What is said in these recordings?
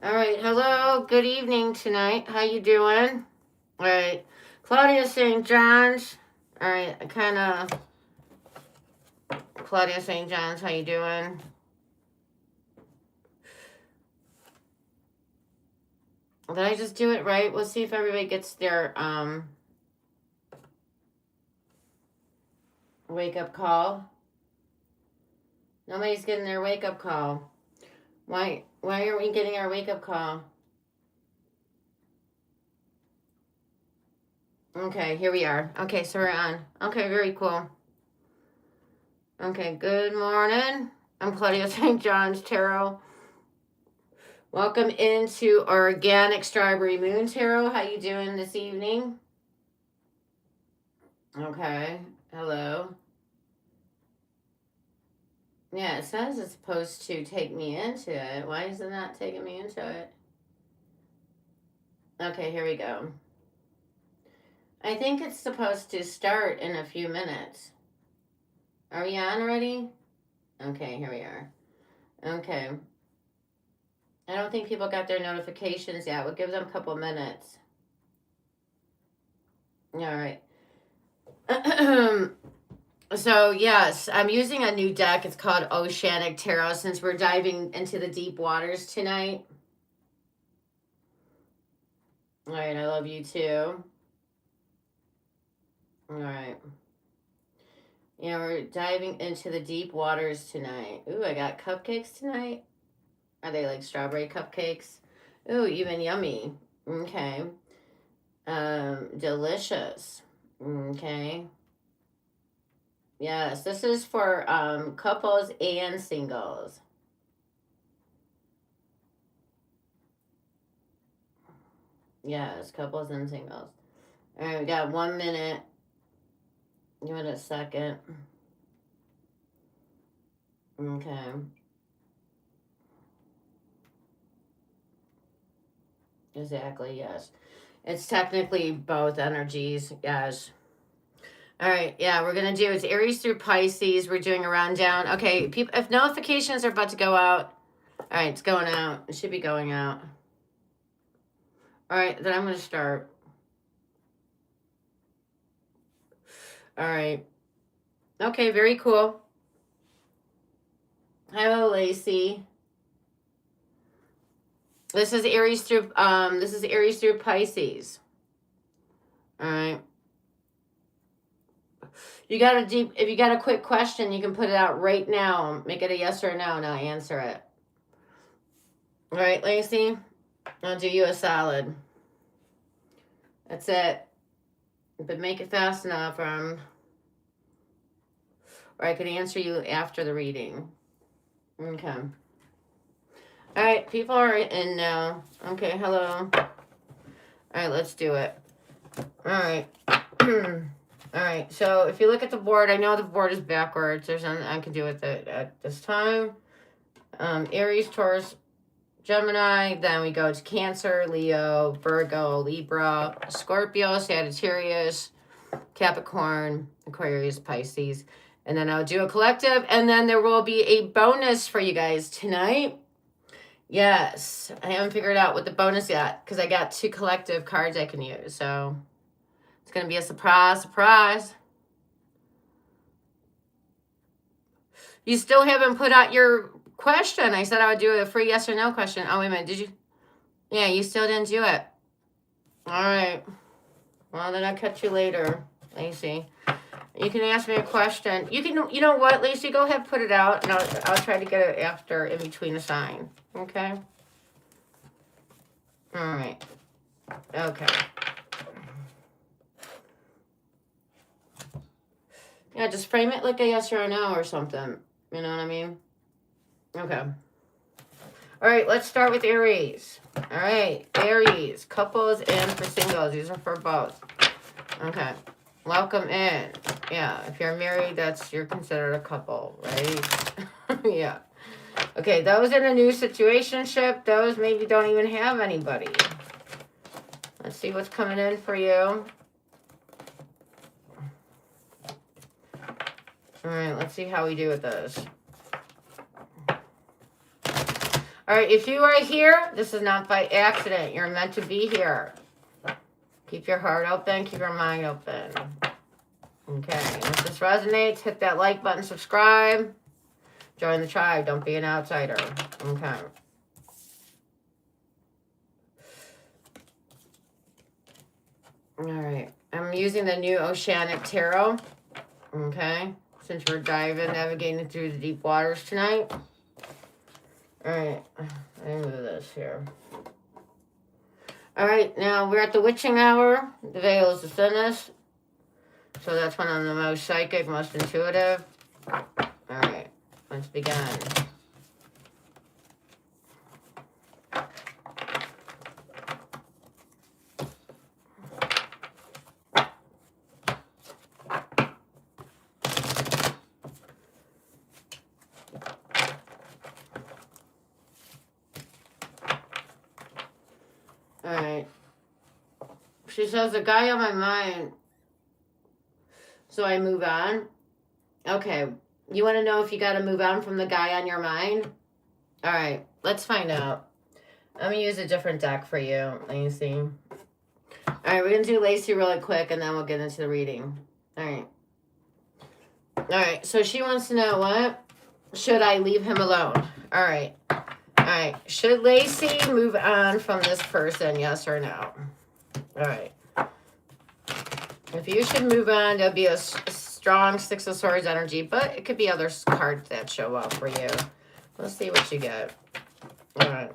All right, hello, good evening tonight. How you doing? All right, Claudia St. John's. All right, Claudia St. John's, how you doing? Did I just do it right? We'll see if everybody gets their wake up call. Nobody's getting their wake up call. Why aren't we getting our wake up call? Okay, here we are. Okay, so we're on. Okay, very cool. Okay, good morning. I'm Claudia St. John's Tarot. Welcome into Organic Strawberry Moon Tarot. How you doing this evening? Okay, hello. Yeah, it says it's supposed to take me into it. Why is it not taking me into it? Okay, here we go. I think it's supposed to start in a few minutes. Are we on already? Okay, here we are. Okay. I don't think people got their notifications yet. We'll give them a couple minutes. All right. So, yes, I'm using a new deck. It's called Oceanic Tarot since we're diving into the deep waters tonight. All right, I love you too. All right. Yeah, we're diving into the deep waters tonight. Ooh, I got cupcakes tonight. Are they like strawberry cupcakes? Ooh, even yummy. Okay. Delicious. Okay. Yes, this is for couples and singles. Yes, couples and singles. All right, we got 1 minute. Give it a second. Okay. Exactly, yes. It's technically both energies, yes. All right, yeah, we're going to do it's Aries through Pisces. We're doing a rundown. Okay, people, if notifications are about to go out, all right, it's going out. It should be going out. All right, then I'm going to start. All right. Okay, very cool. Hello, Lacey. This is Aries through Pisces. All right. If you got a quick question, you can put it out right now. Make it a yes or a no and I'll answer it. All right, Lacey, I'll do you a solid. That's it. But make it fast enough, or I can answer you after the reading. Okay. All right, people are in now. Okay, hello. All right, let's do it. All right. All right, so if you look at the board, I know the board is backwards. There's nothing I can do with it at this time. Aries, Taurus, Gemini, then we go to Cancer, Leo, Virgo, Libra, Scorpio, Sagittarius, Capricorn, Aquarius, Pisces. And then I'll do a collective, and then there will be a bonus for you guys tonight. Yes, I haven't figured out what the bonus yet because I got 2 collective cards I can use. So it's going to be a surprise. You still haven't put out your question. I said I would do a free yes or no question. Oh, wait a minute. Did you? Yeah, you still didn't do it. All right. Well, then I'll catch you later, Lacey. You can ask me a question. You know what, Lacey? Go ahead, put it out, and I'll try to get it after in between a sign. Okay? All right. Okay. Yeah, just frame it like a yes or a no or something. You know what I mean? Okay. All right, let's start with Aries. All right, Aries, couples and for singles. These are for both. Okay. Welcome in. Yeah, if you're married, you're considered a couple, right? Yeah. Okay, those in a new situationship, those maybe don't even have anybody. Let's see what's coming in for you. All right, let's see how we do with this. All right, if you are here, this is not by accident. You're meant to be here. Keep your heart open. Keep your mind open. Okay, and if this resonates, hit that like button, subscribe. Join the tribe. Don't be an outsider. Okay. All right. I'm using the new Oceanic Tarot. Okay. Since we're navigating through the deep waters tonight. All right. Let me move this here. All right. Now we're at the witching hour. The veil is within us. So that's when I'm the most psychic, most intuitive. All right. Let's begin. Alright. She says, a guy on my mind, so I move on. Okay. You want to know if you got to move on from the guy on your mind? Alright. Let's find out. I'm going to use a different deck for you, Lacey. Alright, we're going to do Lacey really quick, and then we'll get into the reading. Alright. Alright, so she wants to know what? Should I leave him alone? Alright. Alright, should Lacey move on from this person, yes or no? Alright. If you should move on, there'll be a strong Six of Swords energy, but it could be other cards that show up for you. Let's see what you get. Alright.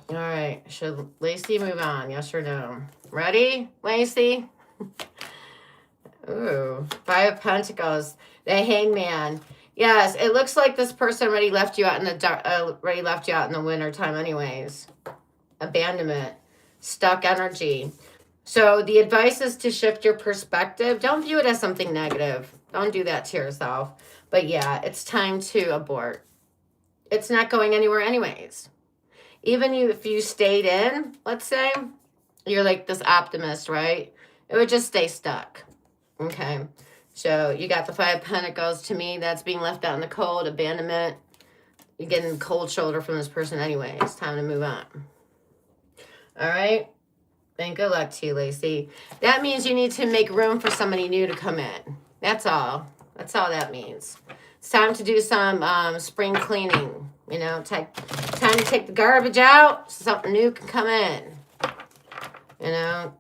Alright, should Lacey move on, yes or no? Ready, Lacey? Ooh, Five of Pentacles. The Hangman. Yes, it looks like this person already left you out in the dark, already left you out in the winter time anyways. Abandonment. Stuck energy. So the advice is to shift your perspective. Don't view it as something negative. Don't do that to yourself. But yeah, it's time to abort. It's not going anywhere anyways. Even if you stayed in, let's say, you're like this optimist, right? It would just stay stuck. Okay. So you got the Five of Pentacles. To me, that's being left out in the cold, abandonment. You're getting cold shoulder from this person anyway. It's time to move on. All right? And good luck to you, Lacey. That means you need to make room for somebody new to come in. That's all. That's all that means. It's time to do some spring cleaning. You know, time to take the garbage out so something new can come in. You know?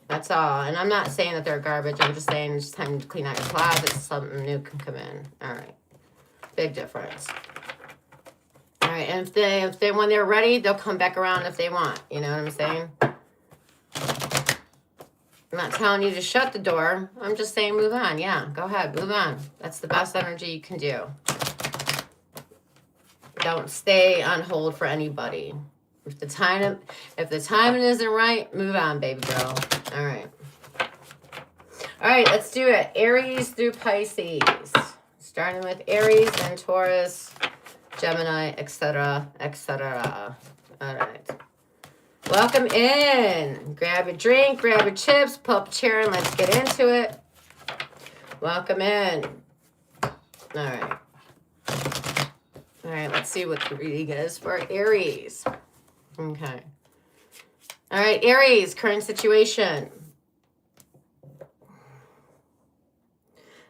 That's all. And I'm not saying that they're garbage. I'm just saying it's time to clean out your closet so something new can come in. All right. Big difference. All right. And if they when they're ready, they'll come back around if they want. You know what I'm saying? I'm not telling you to shut the door. I'm just saying move on. Yeah, go ahead. Move on. That's the best energy you can do. Don't stay on hold for anybody. If the timing isn't right, move on, baby girl. All right. All right, let's do it. Aries through Pisces. Starting with Aries, then Taurus, Gemini, etc., etc. All right. Welcome in. Grab a drink, grab your chips, pull up a chair, and let's get into it. Welcome in. All right. All right, let's see what the reading is for Aries. Okay. All right, Aries, current situation.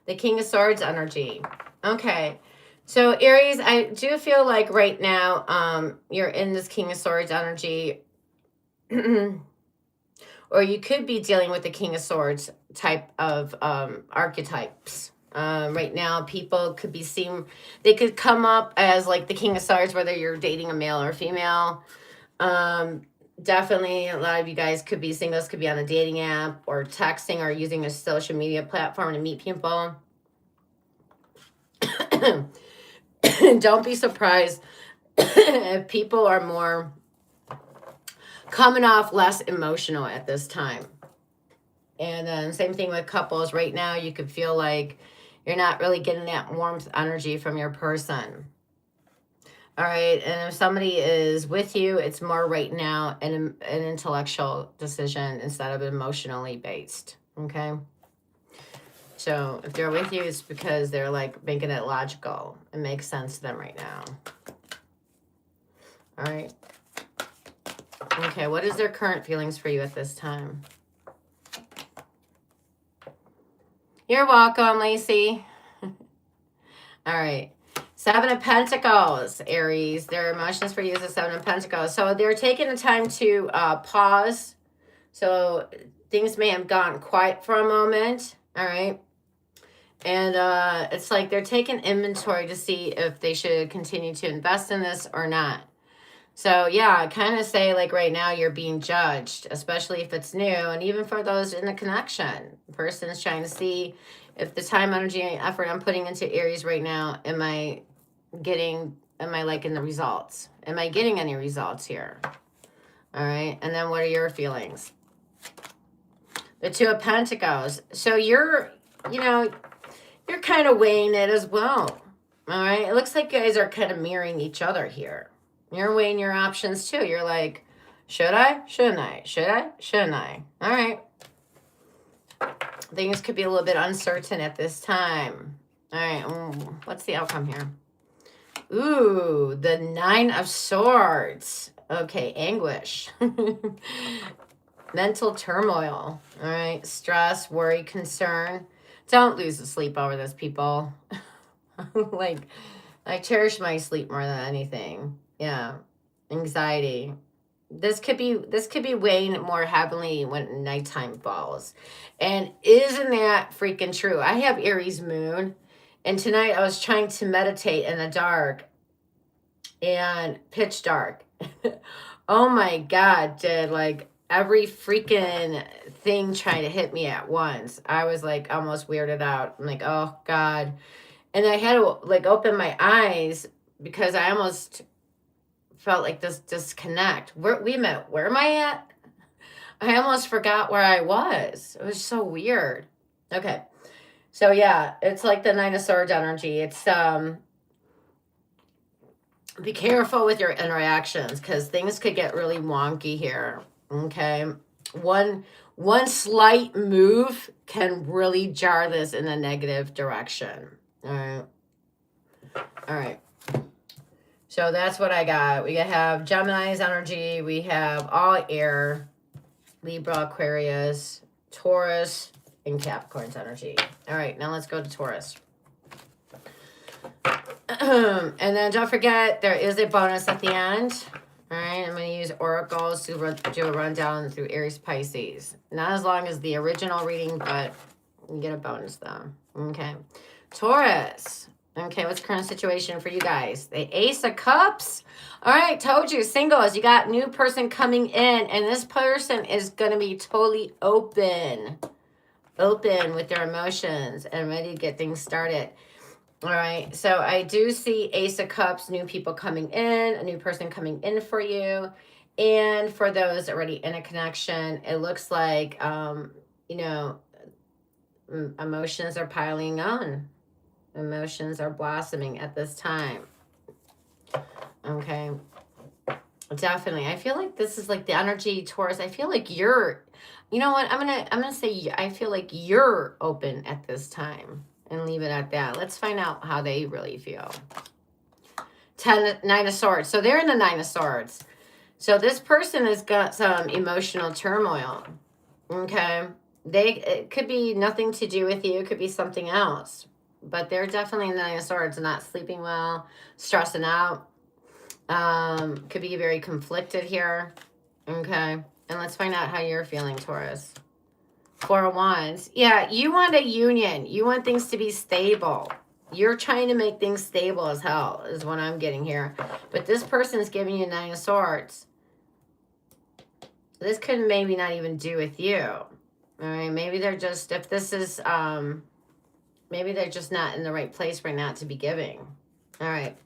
The King of Swords energy. Okay. So, Aries, I do feel like right now you're in this King of Swords energy. Or you could be dealing with the King of Swords type of archetypes. Right now, people could be seen, they could come up as like the King of Swords, whether you're dating a male or female. Definitely, a lot of you guys could be singles, could be on a dating app or texting or using a social media platform to meet people. Don't be surprised if people are more coming off less emotional at this time. And then same thing with couples. Right now, you could feel like you're not really getting that warmth energy from your person. All right. And if somebody is with you, it's more right now an intellectual decision instead of emotionally based. Okay. So if they're with you, it's because they're like making it logical. It makes sense to them right now. All right. Okay, what is their current feelings for you at this time? You're welcome, Lacey. All right. Seven of Pentacles, Aries. Their emotions for you is the Seven of Pentacles. So they're taking the time to pause. So things may have gone quiet for a moment. All right. And it's like they're taking inventory to see if they should continue to invest in this or not. So yeah, I kind of say like right now you're being judged, especially if it's new. And even for those in the connection, the person is trying to see if the time, energy, and effort I'm putting into Aries right now, am I liking the results? Am I getting any results here? All right. And then what are your feelings? The Two of Pentacles. So you're kind of weighing it as well. All right. It looks like you guys are kind of mirroring each other here. You're weighing your options too. You're like, should I? Shouldn't I? Should I? Shouldn't I? All right. Things could be a little bit uncertain at this time. All right. What's the outcome here? Ooh, the Nine of Swords. Okay, anguish. Mental turmoil. All right. Stress, worry, concern. Don't lose the sleep over this, people. Like, I cherish my sleep more than anything. Yeah. Anxiety. This could be weighing more heavily when nighttime falls. And isn't that freaking true? I have Aries moon, and tonight I was trying to meditate in the dark and pitch dark. Oh my God, did like every freaking thing trying to hit me at once. I was like almost weirded out. I'm like, oh God. And I had to like open my eyes because I almost felt like this disconnect. Where am I at? I almost forgot where I was. It was so weird. Okay. So yeah, it's like the Nine of Swords energy. It's be careful with your interactions because things could get really wonky here. Okay. One slight move can really jar this in a negative direction. All right. All right. So that's what I got. We have Gemini's energy. We have all air, Libra, Aquarius, Taurus, and Capricorn's energy. All right, now let's go to Taurus. And then don't forget, there is a bonus at the end. All right, I'm going to use oracles to do a rundown through Aries, Pisces. Not as long as the original reading, but you get a bonus though. Okay. Taurus. Okay, what's the current situation for you guys? The Ace of Cups. All right, told you, singles. You got new person coming in, and this person is going to be totally open with their emotions and ready to get things started. All right, so I do see Ace of Cups, new people coming in, a new person coming in for you. And for those already in a connection, it looks like, emotions are piling on. Emotions are blossoming at this time. Okay. Definitely. I feel like this is like the energy, Taurus. I feel like you're, you know what? I'm gonna say I feel like you're open at this time and leave it at that. Let's find out how they really feel. Nine of Swords. So they're in the Nine of Swords. So this person has got some emotional turmoil. Okay. It could be nothing to do with you. It could be something else. But they're definitely in the Nine of Swords, not sleeping well, stressing out. Could be very conflicted here. Okay. And let's find out how you're feeling, Taurus. Four of Wands. Yeah, you want a union. You want things to be stable. You're trying to make things stable as hell, is what I'm getting here. But this person's giving you Nine of Swords. This could maybe not even do with you. All right. Maybe they're just, if this is, maybe they're just not in the right place right now to be giving. All right.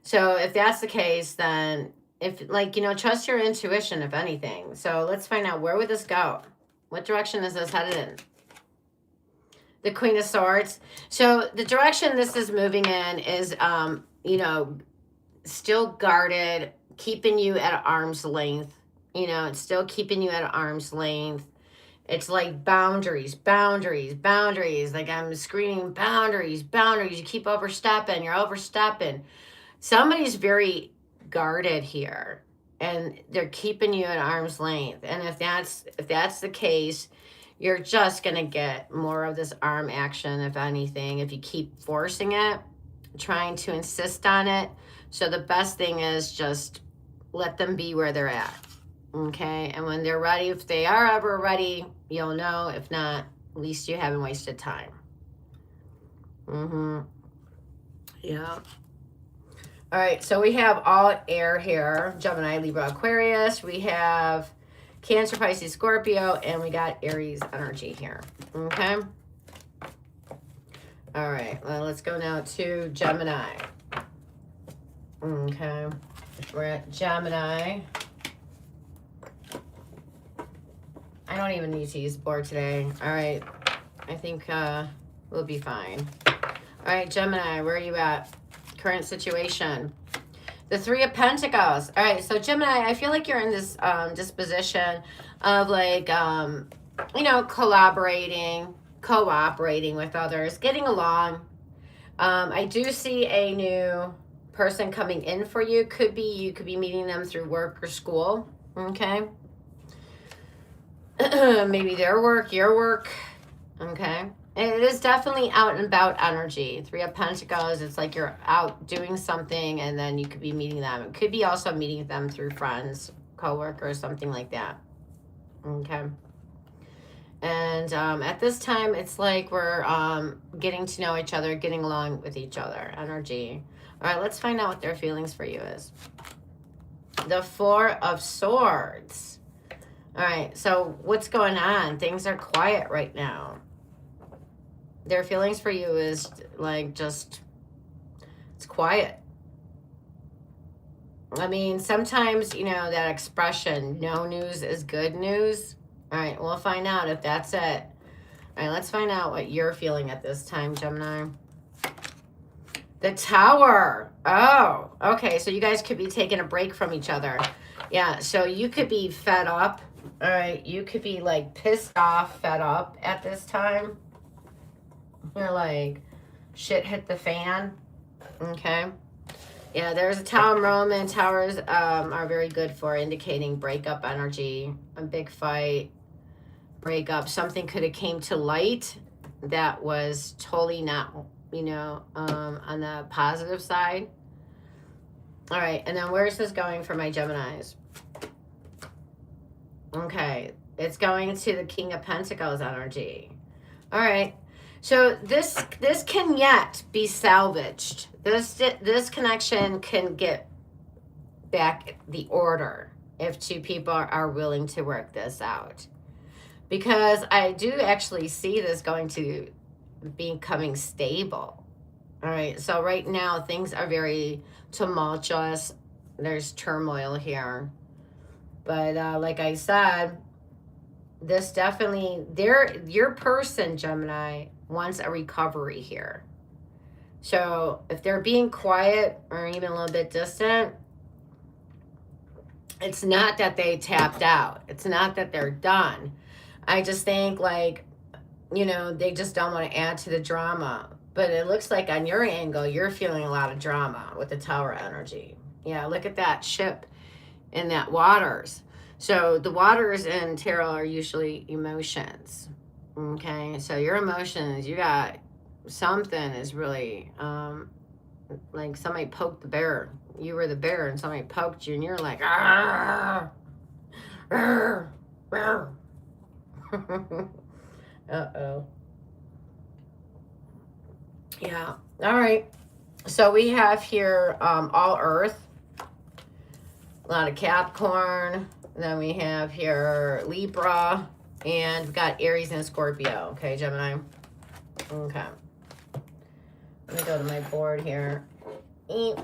So if that's the case, then trust your intuition, if anything. So let's find out, where would this go? What direction is this headed in? The Queen of Swords. So the direction this is moving in is, still guarded, keeping you at arm's length. It's still keeping you at arm's length. It's like boundaries, boundaries, boundaries. Like I'm screaming boundaries, boundaries. You keep overstepping, you're overstepping. Somebody's very guarded here and they're keeping you at arm's length. And if that's the case, you're just going to get more of this arm action, if anything, if you keep forcing it, trying to insist on it. So the best thing is just let them be where they're at. Okay, and when they're ready, if they are ever ready, you'll know. If not, at least you haven't wasted time. Yeah. All right, so we have all air here. Gemini, Libra, Aquarius. We have Cancer, Pisces, Scorpio, and we got Aries energy here. Okay. All right, well, let's go now to Gemini. Okay, we're at Gemini. I don't even need to use the board today. All right. I think we'll be fine. All right, Gemini, where are you at? Current situation. The Three of Pentacles. All right, so Gemini, I feel like you're in this disposition of like, you know, collaborating, cooperating with others, getting along. I do see a new person coming in for you. You could be meeting them through work or school. Okay. Maybe their work, your work. Okay. It is definitely out and about energy. Three of Pentacles, it's like you're out doing something and then you could be meeting them. It could be also meeting them through friends, co-workers, something like that. Okay. And at this time, it's like we're getting to know each other, getting along with each other, energy. All right, let's find out what their feelings for you is. The Four of Swords. All right, so what's going on? Things are quiet right now. Their feelings for you is like just, it's quiet. I mean, sometimes, you know, that expression, no news is good news. All right, we'll find out if that's it. All right, let's find out what you're feeling at this time, Gemini. The Tower. Oh, okay, so you guys could be taking a break from each other. Yeah, so you could be fed up. All right, you could be like pissed off, fed up at this time. You're like, shit hit the fan. Okay. Yeah, there's a tower moment. Towers are very good for indicating breakup energy, a big fight, breakup. Something could have came to light that was totally not, you know, on the positive side. All right, and then where is this going for my Geminis? Okay, it's going to the King of Pentacles energy. All right, so this can yet be salvaged. This connection can get back the order if two people are willing to work this out. Because I do actually see this going to becoming stable. All right, so right now things are very tumultuous. There's turmoil here. But like I said, this definitely, your person, Gemini, wants a recovery here. So if they're being quiet or even a little bit distant, it's not that they tapped out. It's not that they're done. I just think like, you know, they just don't want to add to the drama. But it looks like on your angle, you're feeling a lot of drama with the Tower energy. Yeah, look at that ship in that waters. So the waters in tarot are usually emotions. Okay, so your emotions, you got something is really like somebody poked the bear. You were the bear and somebody poked you and you're like, argh, argh, argh. Uh-oh. Yeah. All right. So we have here all earth. A lot of Capricorn. Then we have here Libra. And we've got Aries and Scorpio. Okay, Gemini. Okay. Let me go to my board here. Okay.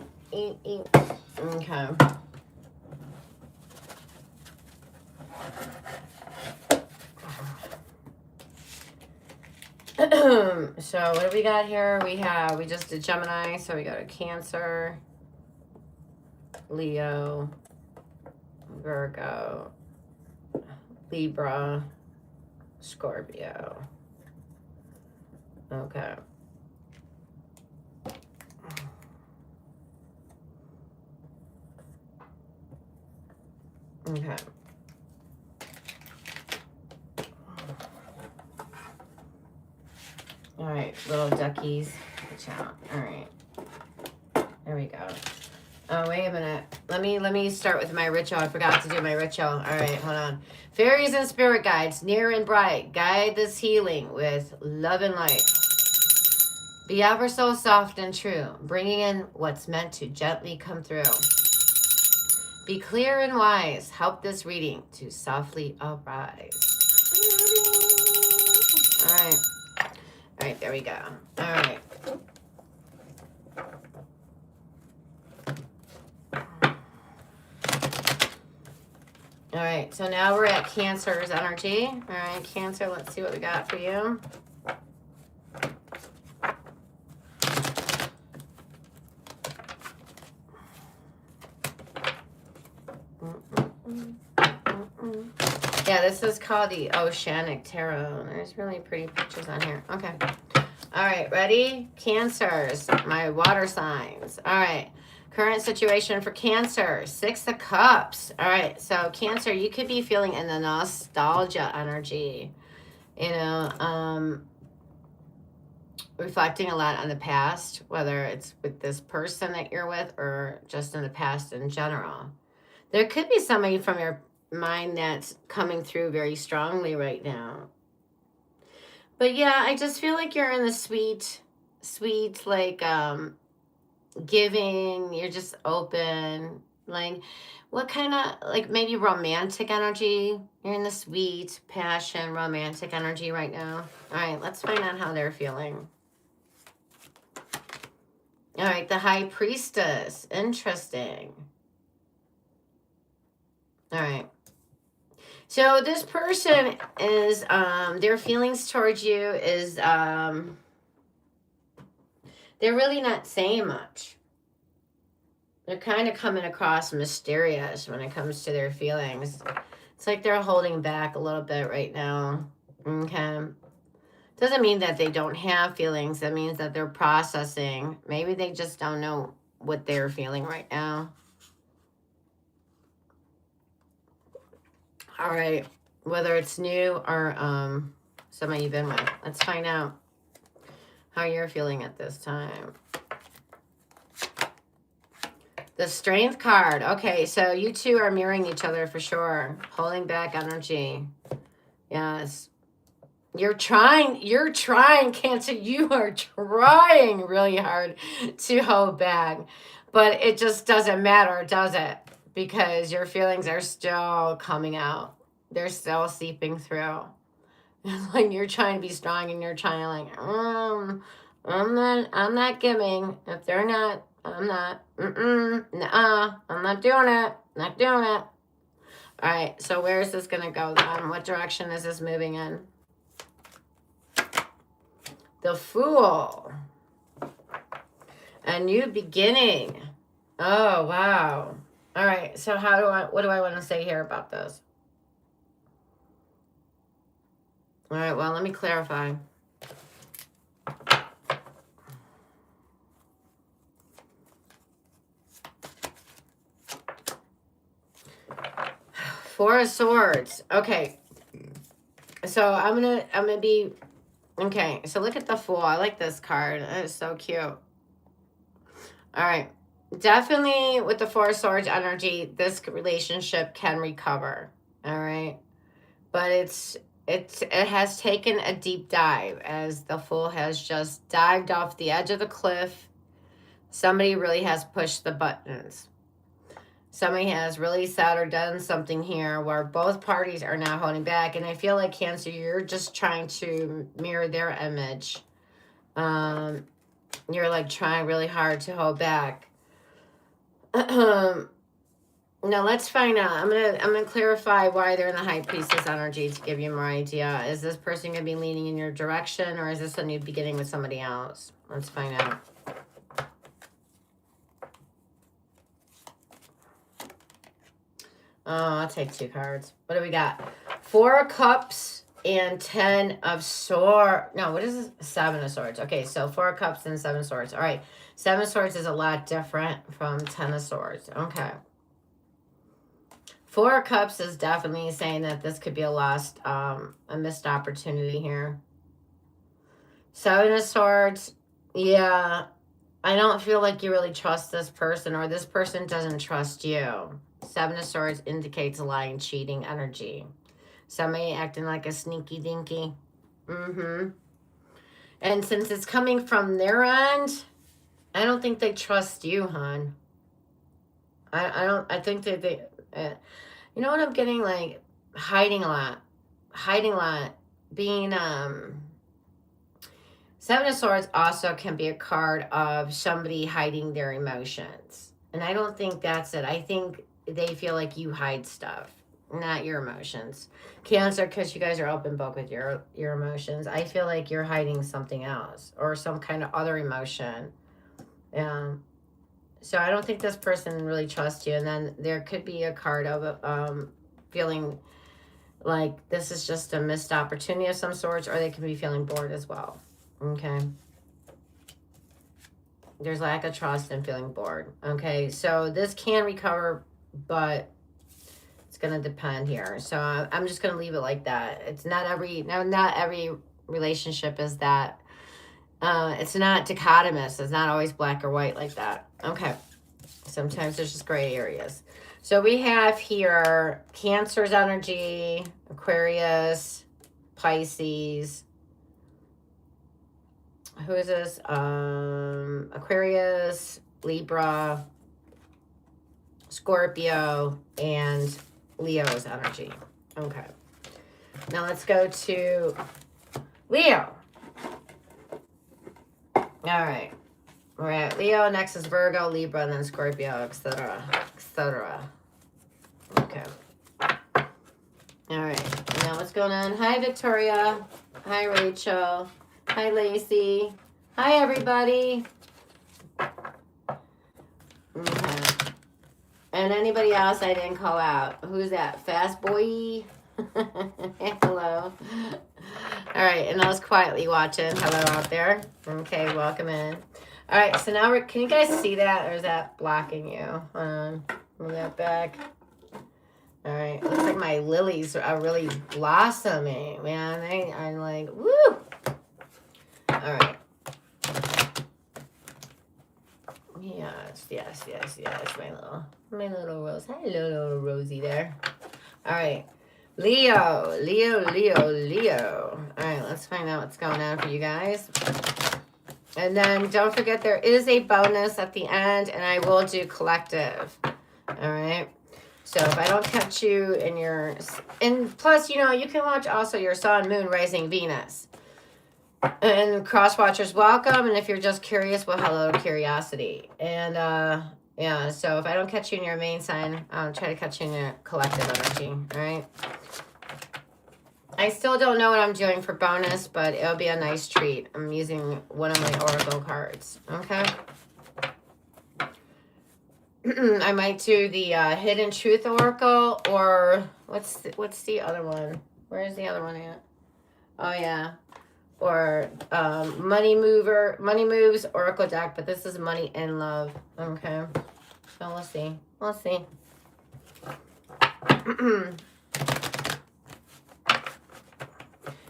So what do we got here? We just did Gemini, so we got a Cancer, Leo, Virgo, Libra, Scorpio. Okay. Okay. All right, little duckies. Watch out. All right. There we go. Oh, wait a minute. Let me start with my ritual. I forgot to do my ritual. All right, hold on. Fairies and spirit guides, near and bright, guide this healing with love and light. Be ever so soft and true, bringing in what's meant to gently come through. Be clear and wise. Help this reading to softly arise. All right. All right, there we go. All right. All right, so now we're at Cancer's energy. All right, Cancer, let's see what we got for you. Yeah, this is called the Oceanic Tarot. There's really pretty pictures on here. Okay. All right, ready? Cancers, my water signs. All right. Current situation for Cancer, 6 of Cups. All right, so Cancer, you could be feeling in the nostalgia energy. You know, reflecting a lot on the past, whether it's with this person that you're with or just in the past in general. There could be somebody from your mind that's coming through very strongly right now. But yeah, I just feel like you're in the sweet, like, giving, you're just open, like, what kind of, like, maybe romantic energy? You're in the sweet, passion, romantic energy right now. All right, let's find out how they're feeling. All right, the High Priestess. Interesting. All right. So this person is, their feelings towards you is, they're really not saying much. They're kind of coming across mysterious when it comes to their feelings. It's like they're holding back a little bit right now. Okay. Doesn't mean that they don't have feelings. That means that they're processing. Maybe they just don't know what they're feeling right now. All right. Whether it's new or somebody you've been with. Let's find out how you're feeling at this time. The Strength card. Okay, so you two are mirroring each other for sure. Holding back energy. Yes. You're trying, Cancer. You are trying really hard to hold back. But it just doesn't matter, does it? Because your feelings are still coming out. They're still seeping through. Like you're trying to be strong and you're trying to like, I'm not giving. If they're not, I'm not. Nuh-uh. I'm not doing it. Not doing it. All right, so where is this going to go then? What direction is this moving in? The Fool. A new beginning. Oh, wow. All right, so what do I want to say here about this? All right, well, let me clarify. Four of Swords. Okay. So I'm gonna be okay. So look at the Fool. I like this card. That is so cute. All right. Definitely with the Four of Swords energy, this relationship can recover. All right. But it has taken a deep dive as the Fool has just dived off the edge of the cliff. Somebody really has pushed the buttons. Somebody has really said or done something here where both parties are now holding back. And I feel like, Cancer, you're just trying to mirror their image. You're like trying really hard to hold back. Now let's find out. I'm gonna clarify why they're in the High Priestess energy to give you more idea. Is this person gonna be leaning in your direction, or is this a new beginning with somebody else? Let's find out. Oh, I'll take 2 cards. What do we got? 4 of Cups and 10 of swords. No, what is this? 7 of swords. Okay, so 4 of cups and 7 of swords. All right. 7 of swords is a lot different from 10 of swords. Okay. 4 of cups is definitely saying that this could be a missed opportunity here. 7 of swords. Yeah. I don't feel like you really trust this person, or this person doesn't trust you. 7 of swords indicates lying, cheating energy. Somebody acting like a sneaky dinky. Mm-hmm. And since it's coming from their end, I don't think they trust you, hon. I think that they, you know what I'm getting? Like, hiding a lot. Hiding a lot. Being, 7 of Swords also can be a card of somebody hiding their emotions. And I don't think that's it. I think they feel like you hide stuff, not your emotions. Cancer, because you guys are open book with your emotions. I feel like you're hiding something else or some kind of other emotion. So I don't think this person really trusts you. And then there could be a card of feeling like this is just a missed opportunity of some sorts, or they can be feeling bored as well. Okay. There's lack of trust and feeling bored. Okay. So this can recover, but it's going to depend here. So I'm just going to leave it like that. It's not every relationship is that. It's not dichotomous. It's not always black or white like that. Okay. Sometimes there's just gray areas. So we have here Cancer's energy, Aquarius, Pisces. Who is this? Aquarius, Libra, Scorpio, and Leo's energy. Okay. Now let's go to Leo. All right. We're at Leo, next is Virgo, Libra, and then Scorpio, etc., etc. Okay. All right. Now what's going on? Hi, Victoria. Hi, Rachel. Hi, Lacey. Hi, everybody. Okay. And anybody else I didn't call out? Who's that? Fast boy? Hello. All right, and I was quietly watching. Hello out there. Okay, welcome in. All right, so now can you guys see that, or is that blocking you? Hold on, move that back. All right, looks like my lilies are really blossoming, man. I'm like, woo. All right. Yes, my little rose. Hello, little Rosie there. All right. Leo. All right, let's find out what's going on for you guys. And then don't forget there is a bonus at the end, and I will do collective. All right. So if I don't catch you and plus, you can watch also your sun, moon, rising, Venus. And cross watchers, welcome. And if you're just curious, well, hello to curiosity. And yeah, so if I don't catch you in your main sign, I'll try to catch you in your collective energy. All right. I still don't know what I'm doing for bonus, but it'll be a nice treat. I'm using one of my oracle cards. Okay. I might do the Hidden Truth Oracle, or what's the other one? Where is the other one at? Oh yeah. Or Money Moves Oracle deck, but this is Money and Love. Okay. So we'll see.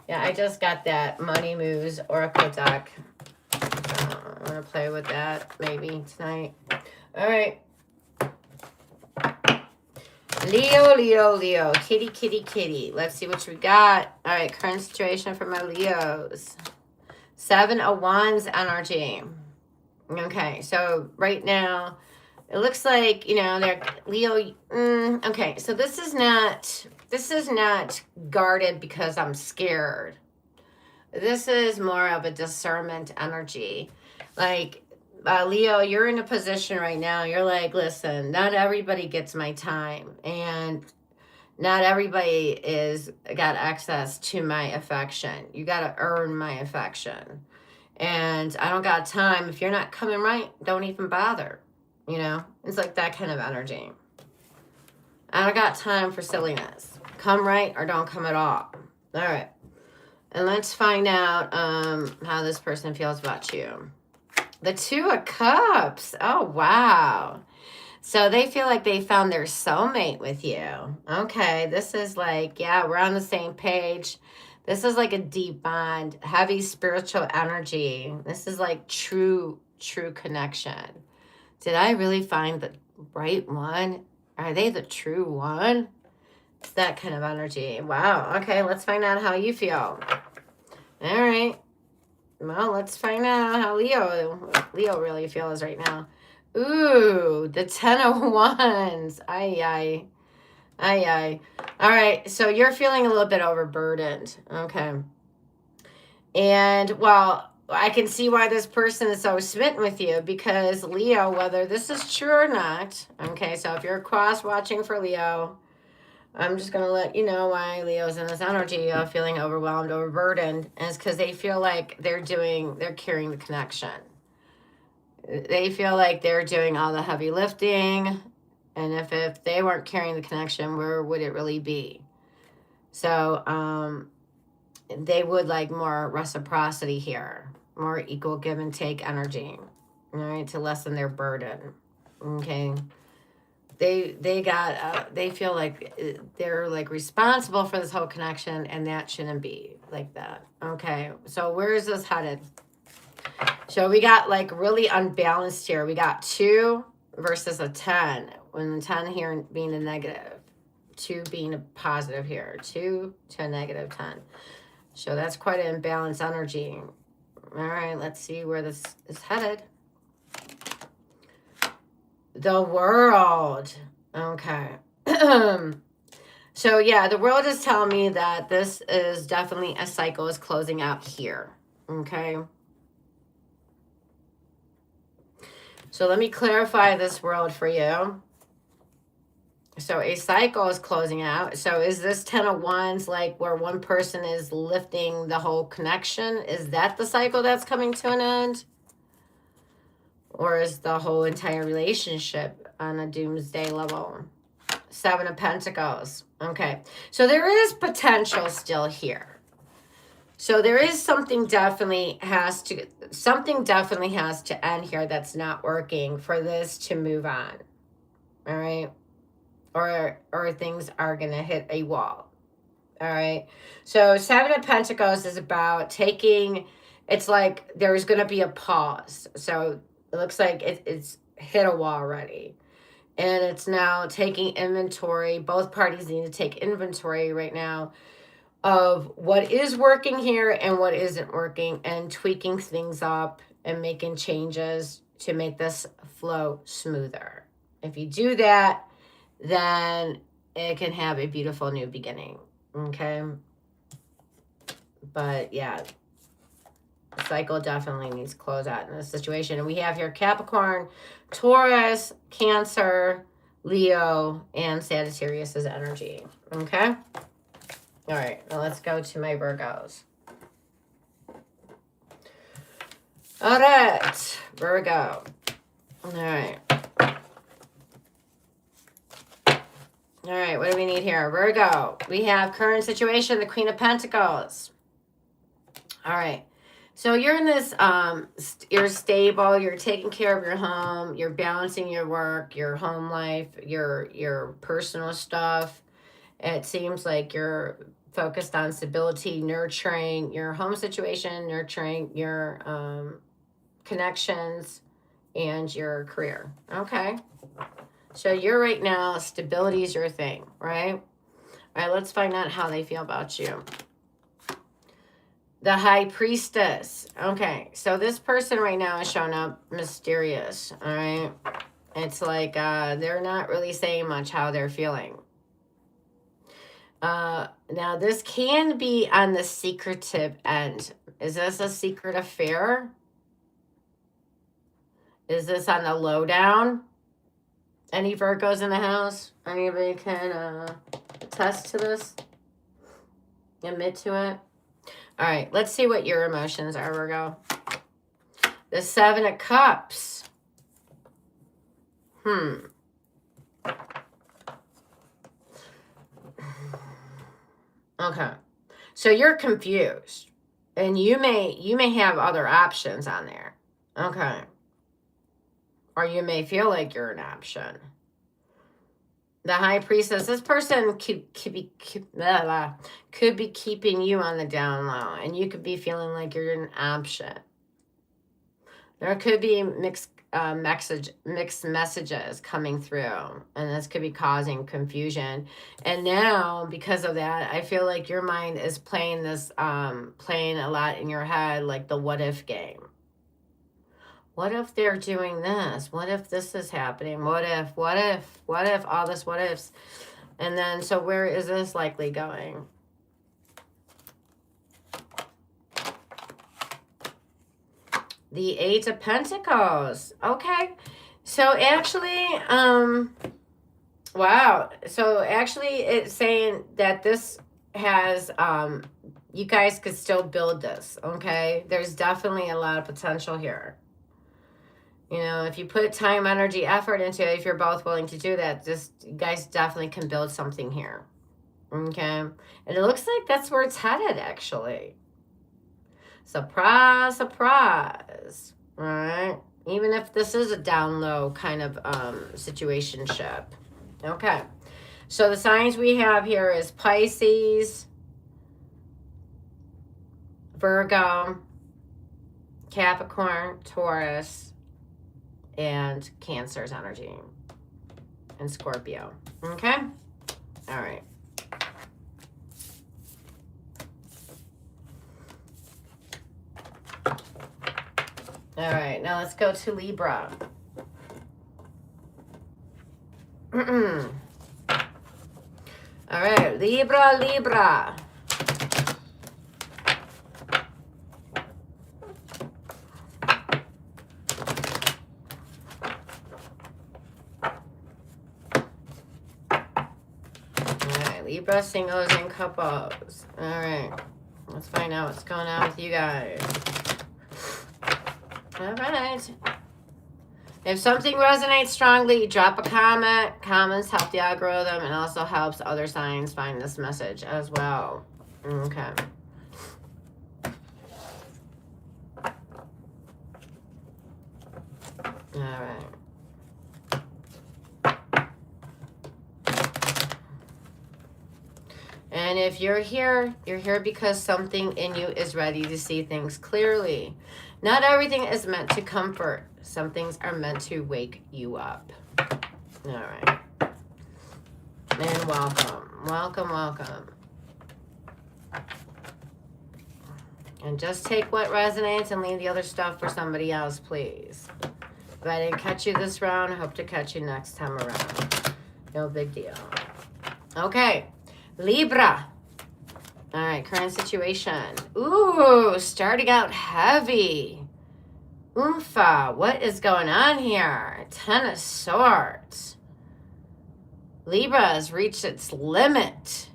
Yeah, I just got that Money Moves Oracle deck. I'm going to play with that maybe tonight. All right. Leo. Kitty. Let's see what we got. All right, current situation for my Leos. 7 of Wands energy. Okay, so right now, it looks like, they're Leo. Okay, so this is not guarded because I'm scared. This is more of a discernment energy. Like, Leo, you're in a position right now. You're like, listen, not everybody gets my time, and not everybody got access to my affection. You got to earn my affection, and I don't got time. If you're not coming right, don't even bother. It's like that kind of energy. I don't got time for silliness. Come right or don't come at all. All right. And let's find out how this person feels about you. The Two of Cups. Oh, wow. So they feel like they found their soulmate with you. Okay, this is like, yeah, we're on the same page. This is like a deep bond, heavy spiritual energy. This is like true connection. Did I really find the right one? Are they the true one? It's that kind of energy. Wow. Okay, let's find out how you feel. All right. Well, let's find out how Leo really feels right now. Ooh, the 10 of Wands. Ay. All right, so you're feeling a little bit overburdened. Okay. And, well, I can see why this person is so smitten with you, because Leo, whether this is true or not, okay, so if you're cross-watching for Leo, I'm just going to let you know why Leo's in this energy of feeling overwhelmed, overburdened, and it's because they feel like they're carrying the connection. They feel like they're doing all the heavy lifting, and if they weren't carrying the connection, where would it really be? So they would like more reciprocity here, more equal give and take energy, all right, to lessen their burden. Okay, they feel like they're like responsible for this whole connection, and that shouldn't be like that. Okay, so where is this headed? So we got like really unbalanced here. We got 2 versus a 10. When the 10 here being a negative, 2 being a positive here, 2 to a negative 10. So that's quite an imbalanced energy. All right, let's see where this is headed. The World. Okay. So yeah, the World is telling me that this is definitely a cycle is closing out here. Okay. So let me clarify this, World, for you. So a cycle is closing out. So is this 10 of Wands like where one person is lifting the whole connection? Is that the cycle that's coming to an end? Or is the whole entire relationship on a doomsday level? 7 of Pentacles. Okay. So there is potential still here. So there is something definitely has to end here that's not working for this to move on. All right. Or things are going to hit a wall. All right. So 7 of Pentacles is about taking, it's like there's going to be a pause. So it looks like it's hit a wall already. And it's now taking inventory. Both parties need to take inventory right now of what is working here and what isn't working, and tweaking things up and making changes to make this flow smoother. If you do that, then it can have a beautiful new beginning. Okay. But yeah, the cycle definitely needs to close out in this situation. And we have here Capricorn, Taurus, Cancer, Leo, and Sagittarius's energy. Okay. All right, now let's go to my Virgos. All right, Virgo. All right. All right, what do we need here? Virgo. We have current situation, the Queen of Pentacles. All right. So you're in this, you're stable, you're taking care of your home, you're balancing your work, your home life, your personal stuff. It seems like you're focused on stability, nurturing your home situation, nurturing your connections, and your career. Okay. So you're right now, stability is your thing, right? All right, let's find out how they feel about you. The High Priestess. Okay, so this person right now is showing up mysterious, all right? It's like they're not really saying much how they're feeling. Now, this can be on the secretive end. Is this a secret affair? Is this on the lowdown? Any Virgos in the house? Anybody can attest to this? Admit to it? All right, let's see what your emotions are, Virgo. The 7 of Cups. Okay. So you're confused. And you may have other options on there. Okay. Or you may feel like you're an option. The High Priestess, this person could be keeping you on the down low. And you could be feeling like you're an option. There could be mixed messages coming through, and this could be causing confusion. And now, because of that, I feel like your mind is playing this, playing a lot in your head, like the what if game. What if they're doing this? What if this is happening? What if, all this what ifs? And then, so where is this likely going? The Eight of Pentacles. Okay. So actually, wow. So actually it's saying that this has, you guys could still build this. Okay. There's definitely a lot of potential here. You know, if you put time, energy, effort into it, if you're both willing to do that, you guys definitely can build something here. Okay. And it looks like that's where it's headed, actually. Surprise, surprise. All right. Even if this is a down low kind of situationship. Okay. So the signs we have here is Pisces, Virgo, Capricorn, Taurus, and Cancer's energy, and Scorpio. Okay? All right. All right, now let's go to Libra. All right, Libra, Libra. Libra, singles, and couples. All right. Let's find out what's going on with you guys. All right. If something resonates strongly, drop a comment. Comments help the algorithm and also helps other signs find this message as well. Okay. All right. And if you're here because something in you is ready to see things clearly. Not everything is meant to comfort. Some things are meant to wake you up. All right. And welcome. Welcome, welcome. And just take what resonates and leave the other stuff for somebody else, please. If I didn't catch you this round, I hope to catch you next time around. No big deal. Okay. Libra. All right, current situation. Ooh, starting out heavy. Oompa, what is going on here? Ten of Swords. Libra has reached its limit.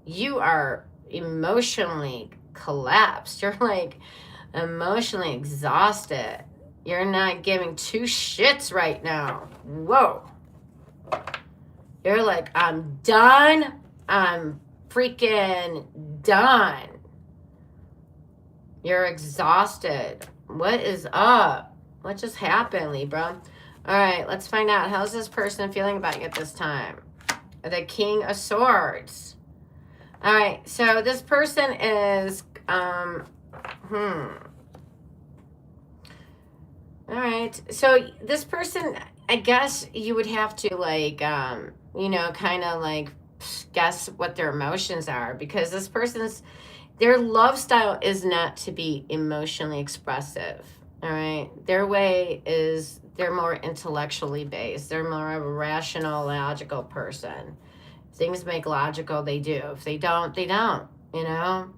You are emotionally collapsed. You're like emotionally exhausted. You're not giving two shits right now. Whoa. You're like, I'm done. I'm freaking done. You're exhausted. What is up? What just happened, Libra? All right, let's find out. How's this person feeling about you at this time? The King of Swords. All right, so this person is, all right, so this person, I guess you would have to like, you know, kind of like guess what their emotions are, because this person's, their love style is not to be emotionally expressive. All right, their way is, they're more intellectually based. They're more of a rational, logical person. Things make logical, they do. If they don't, they don't. You know,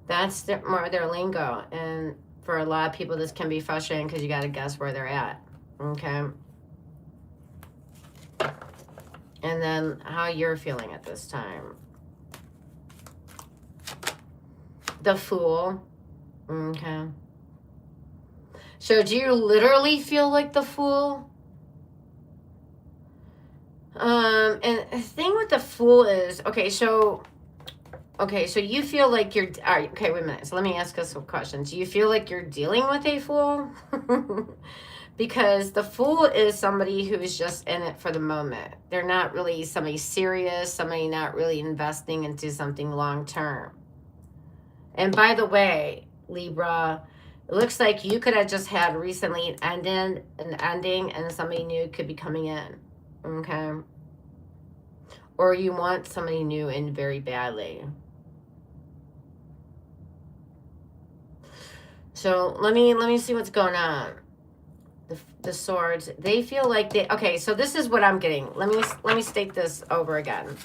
that's more their lingo. And for a lot of people, this can be frustrating because you got to guess where they're at. Okay. And then how you're feeling at this time. The Fool. Okay. So do you literally feel like the Fool? And the thing with the Fool is, okay, so Okay, so you feel like you're... All right, okay, wait a minute. So let me ask us some questions. Do you feel like you're dealing with a fool? Because the fool is somebody who is just in it for the moment. They're not really somebody serious, somebody not really investing into something long term. And by the way, Libra, it looks like you could have just had recently an ending, and somebody new could be coming in. Okay? Or you want somebody new in very badly. So let me see what's going on. The swords, they feel like they... Okay, so this is what I'm getting. Let me state this over again.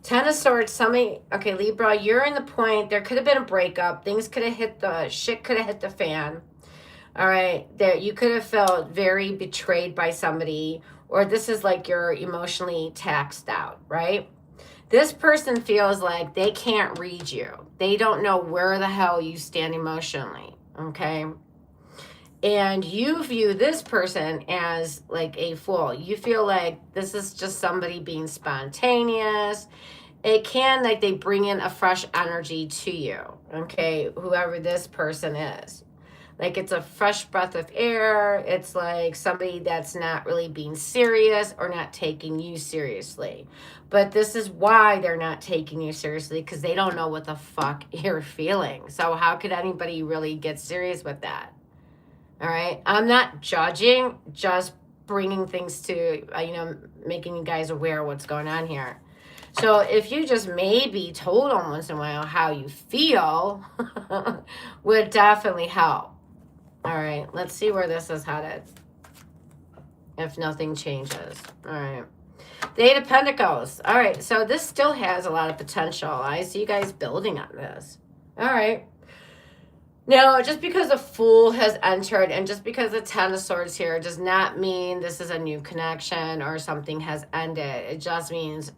Ten of Swords, somebody... Okay, Libra, you're in the point. There could have been a breakup. Things could have hit the... Shit could have hit the fan. All right, there, you could have felt very betrayed by somebody, or this is like you're emotionally taxed out, right? This person feels like they can't read you. They don't know where the hell you stand emotionally, okay? And you view this person as like a fool. You feel like this is just somebody being spontaneous. It can, like, they bring in a fresh energy to you, okay? Whoever this person is. Like, it's a fresh breath of air. It's like somebody that's not really being serious or not taking you seriously. But this is why they're not taking you seriously, because they don't know what the fuck you're feeling. So how could anybody really get serious with that? All right. I'm not judging, just bringing things to, making you guys aware of what's going on here. So if you just maybe told them once in a while how you feel, would definitely help. All right. Let's see where this is headed. If nothing changes. All right. The Eight of Pentacles. All right. So this still has a lot of potential. I see you guys building on this. All right. Now, just because a Fool has entered and just because the Ten of Swords here does not mean this is a new connection or something has ended. It just means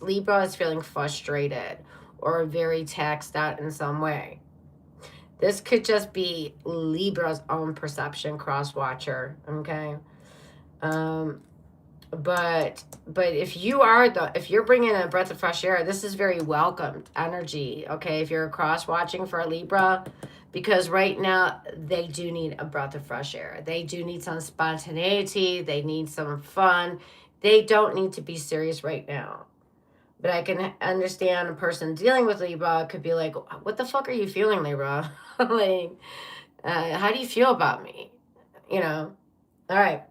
Libra is feeling frustrated or very taxed out in some way. This could just be Libra's own perception, cross-watcher, okay? But if you're bringing a breath of fresh air, this is very welcomed energy, okay? If you're cross-watching for a Libra, because right now they do need a breath of fresh air. They do need some spontaneity. They need some fun. They don't need to be serious right now. But I can understand a person dealing with Libra could be like, what the fuck are you feeling, Libra? Like, how do you feel about me? All right.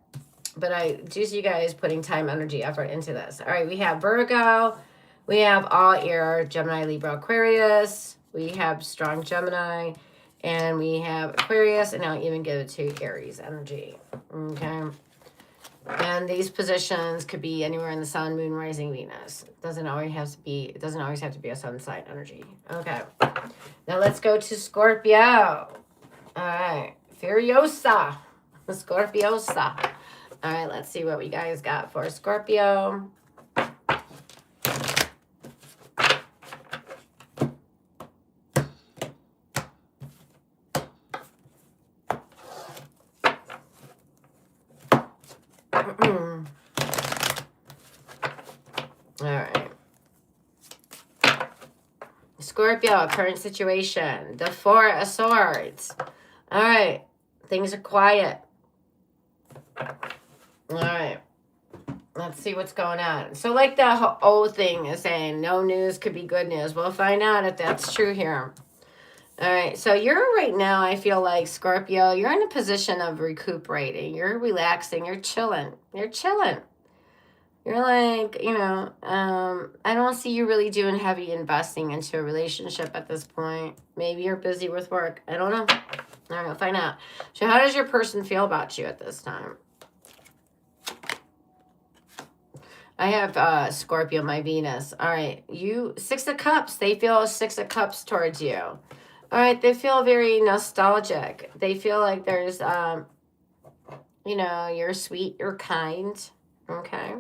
But I do see you guys putting time, energy, effort into this. All right, we have Virgo. We have all air, Gemini, Libra, Aquarius. We have strong Gemini. And we have Aquarius. And I'll even give it to Aries energy. Okay. And these positions could be anywhere in the sun, moon, rising, Venus. It doesn't always have to be a sun sign energy. Okay. Now let's go to Scorpio. All right. Furiosa. Scorpiosa. All right, let's see what we guys got for Scorpio. All right. Scorpio, current situation. The Four of Swords. All right. Things are quiet. All right. Let's see what's going on. So like the old thing is saying, no news could be good news. We'll find out if that's true here. All right. So you're right now, I feel like, Scorpio, you're in a position of recuperating. You're relaxing. You're chilling. You're chilling. You're like, I don't see you really doing heavy investing into a relationship at this point. Maybe you're busy with work. I don't know. All right, we'll find out. So how does your person feel about you at this time? I have Scorpio, my Venus. All right, you, Six of Cups. They feel Six of Cups towards you. All right, they feel very nostalgic. They feel like there's, you're sweet, you're kind. Okay.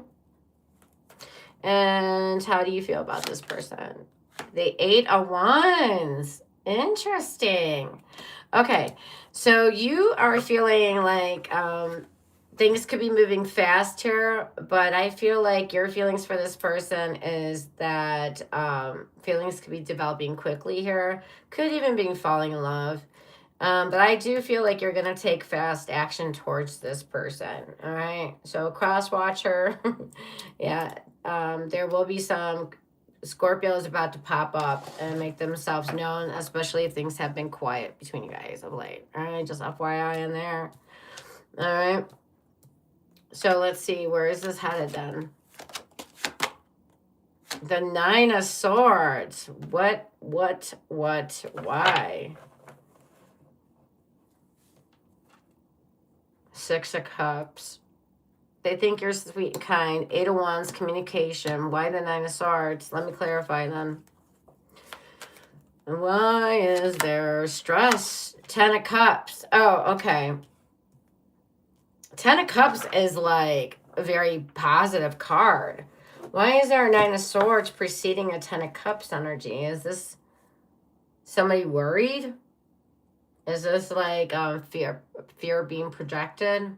And how do you feel about this person? The Eight of Wands. Interesting. Okay, so you are feeling like things could be moving fast here, but I feel like your feelings for this person is that feelings could be developing quickly here. Could even be falling in love. But I do feel like you're going to take fast action towards this person. All right. So cross watcher. Yeah. There will be some Scorpios about to pop up and make themselves known, especially if things have been quiet between you guys of late. All right. Just FYI in there. All right. So let's see, where is this headed then? The Nine of Swords. What, why? Six of Cups. They think you're sweet and kind. Eight of Wands, communication. Why the Nine of Swords? Let me clarify then. And why is there stress? Ten of Cups. Oh, okay. Ten of Cups is like a very positive card. Why is there a Nine of Swords preceding a Ten of Cups energy? Is this somebody worried? Is this like fear being projected?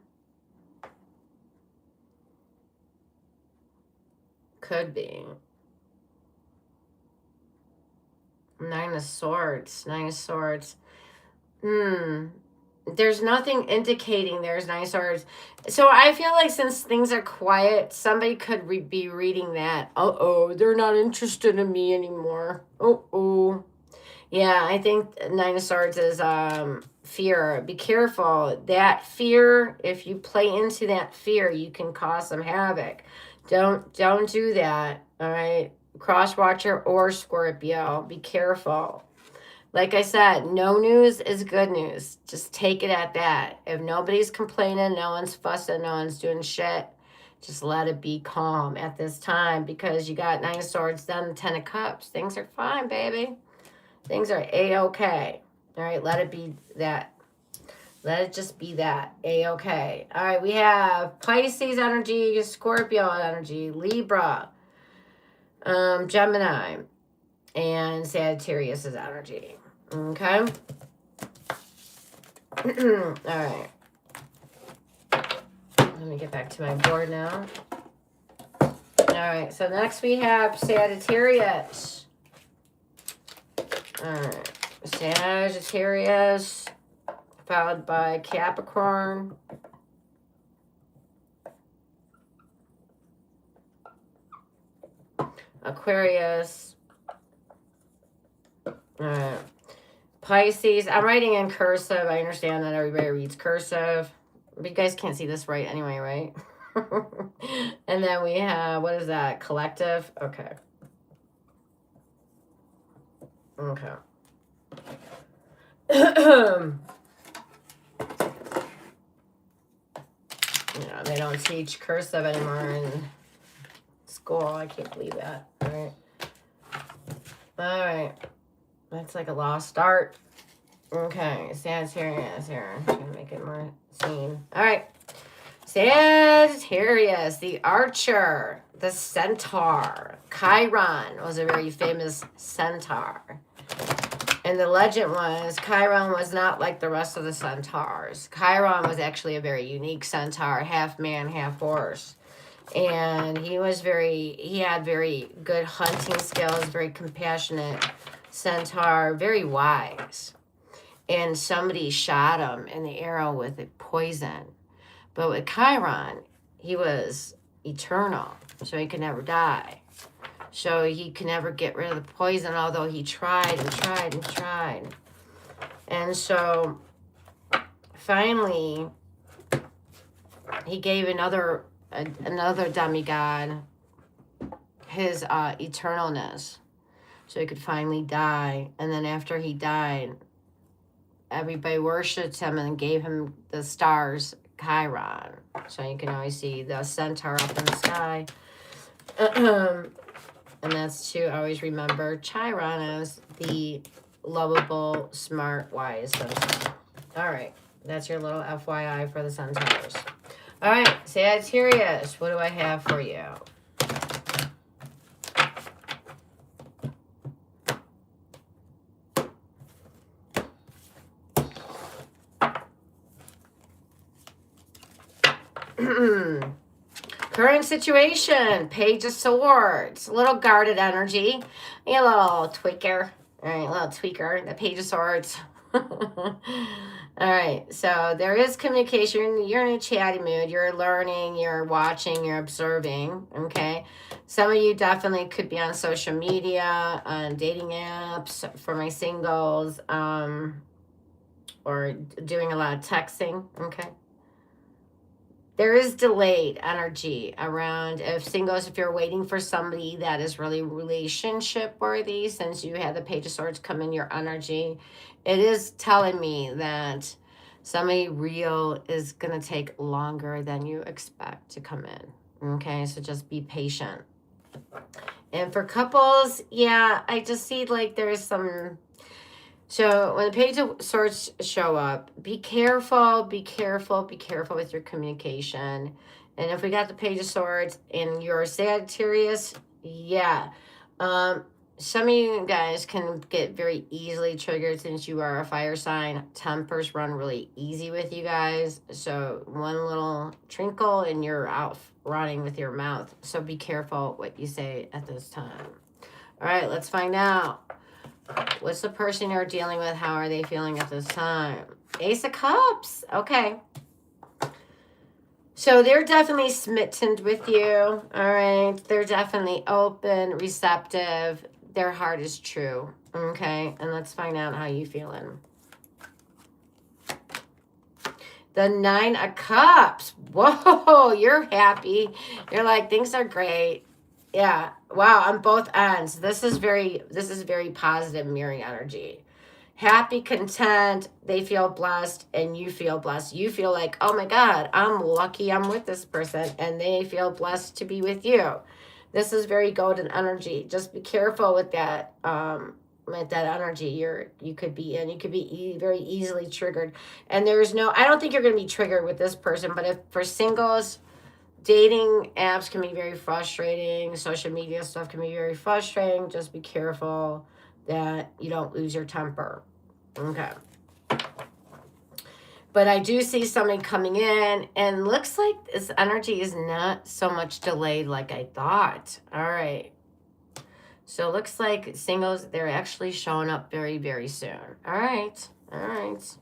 Could be. Nine of Swords. Nine of Swords. There's nothing indicating there's Nine of Swords. So I feel like since things are quiet, somebody could be reading that. Uh-oh, they're not interested in me anymore. Uh-oh. Yeah, I think Nine of Swords is fear. Be careful. That fear, if you play into that fear, you can cause some havoc. Don't do that. All right. Cross watcher or Scorpio. Be careful. Like I said, no news is good news. Just take it at that. If nobody's complaining, no one's fussing, no one's doing shit, just let it be calm at this time because you got Nine of Swords, then Ten of Cups. Things are fine, baby. Things are A-okay. All right, let it be that. Let it just be that. A-okay. All right, we have Pisces energy, Scorpio energy, Libra, Gemini, and Sagittarius energy. Okay. All right. Let me get back to my board now. All right. So next we have Sagittarius. All right. Sagittarius, followed by Capricorn. Aquarius. All right. Pisces. I'm writing in cursive. I understand that everybody reads cursive. But you guys can't see this right anyway, right? And then we have, what is that? Collective? Okay. Okay. They don't teach cursive anymore in school. I can't believe that. All right. All right. That's like a lost art. Okay. Sagittarius here. I'm going to make it more seen. All right. Sagittarius, the archer, the centaur. Chiron was a very famous centaur. And the legend was Chiron was not like the rest of the centaurs. Chiron was actually a very unique centaur, half man, half horse. And he had very good hunting skills, very compassionate centaur, very wise. And somebody shot him in the arrow with a poison. But with Chiron, he was eternal, so he could never die. So he could never get rid of the poison, although he tried and tried and tried. And so finally, he gave another demigod his eternalness, so he could finally die. And then after he died, everybody worshipped him and gave him the stars, Chiron. So you can always see the centaur up in the sky. And that's to always remember Chiron as the lovable, smart, wise centaur. All right. That's your little FYI for the centaurs. All right. Sagittarius, what do I have for you? Current situation, Page of Swords, a little guarded energy, a little tweaker. All right, a little tweaker, the Page of Swords. All right, so there is communication. You're in a chatty mood. You're learning, you're watching, you're observing. Okay, some of you definitely could be on social media, on dating apps for my singles, or doing a lot of texting. Okay. There is delayed energy around if singles, if you're waiting for somebody that is really relationship worthy, since you had the Page of Swords come in your energy, it is telling me that somebody real is going to take longer than you expect to come in. Okay, so just be patient. And for couples, yeah, I just see like there's some. So when the Page of Swords show up, be careful, be careful, be careful with your communication. And if we got the Page of Swords and you're Sagittarius, yeah. Some of you guys can get very easily triggered since you are a fire sign. Tempers run really easy with you guys. So one little trinkle and you're out running with your mouth. So be careful what you say at this time. All right, let's find out. What's the person you're dealing with? How are they feeling at this time? Ace of Cups. Okay. So they're definitely smitten with you. All right. They're definitely open, receptive. Their heart is true. Okay. And let's find out how you feeling. The Nine of Cups. Whoa, you're happy. You're like, things are great. Yeah. Wow, on both ends. This is very positive mirroring energy. Happy, content, they feel blessed, and you feel blessed. You feel like, oh my God, I'm lucky I'm with this person, and they feel blessed to be with you. This is very golden energy. Just be careful with that. With that energy you could be in. You could be very easily triggered. And I don't think you're going to be triggered with this person, but if for singles, dating apps can be very frustrating. Social media stuff can be very frustrating. Just be careful that you don't lose your temper. Okay. But I do see somebody coming in, and looks like this energy is not so much delayed like I thought. All right. So it looks like singles, they're actually showing up very, very soon. All right. All right.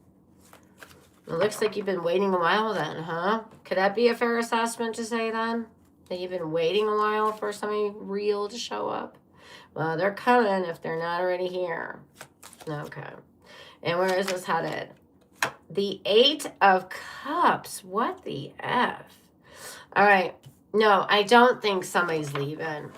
It looks like you've been waiting a while then, huh? Could that be a fair assessment to say then? That you've been waiting a while for somebody real to show up? Well, they're coming if they're not already here. Okay. And where is this headed? The Eight of Cups. What the F? All right. No, I don't think somebody's leaving.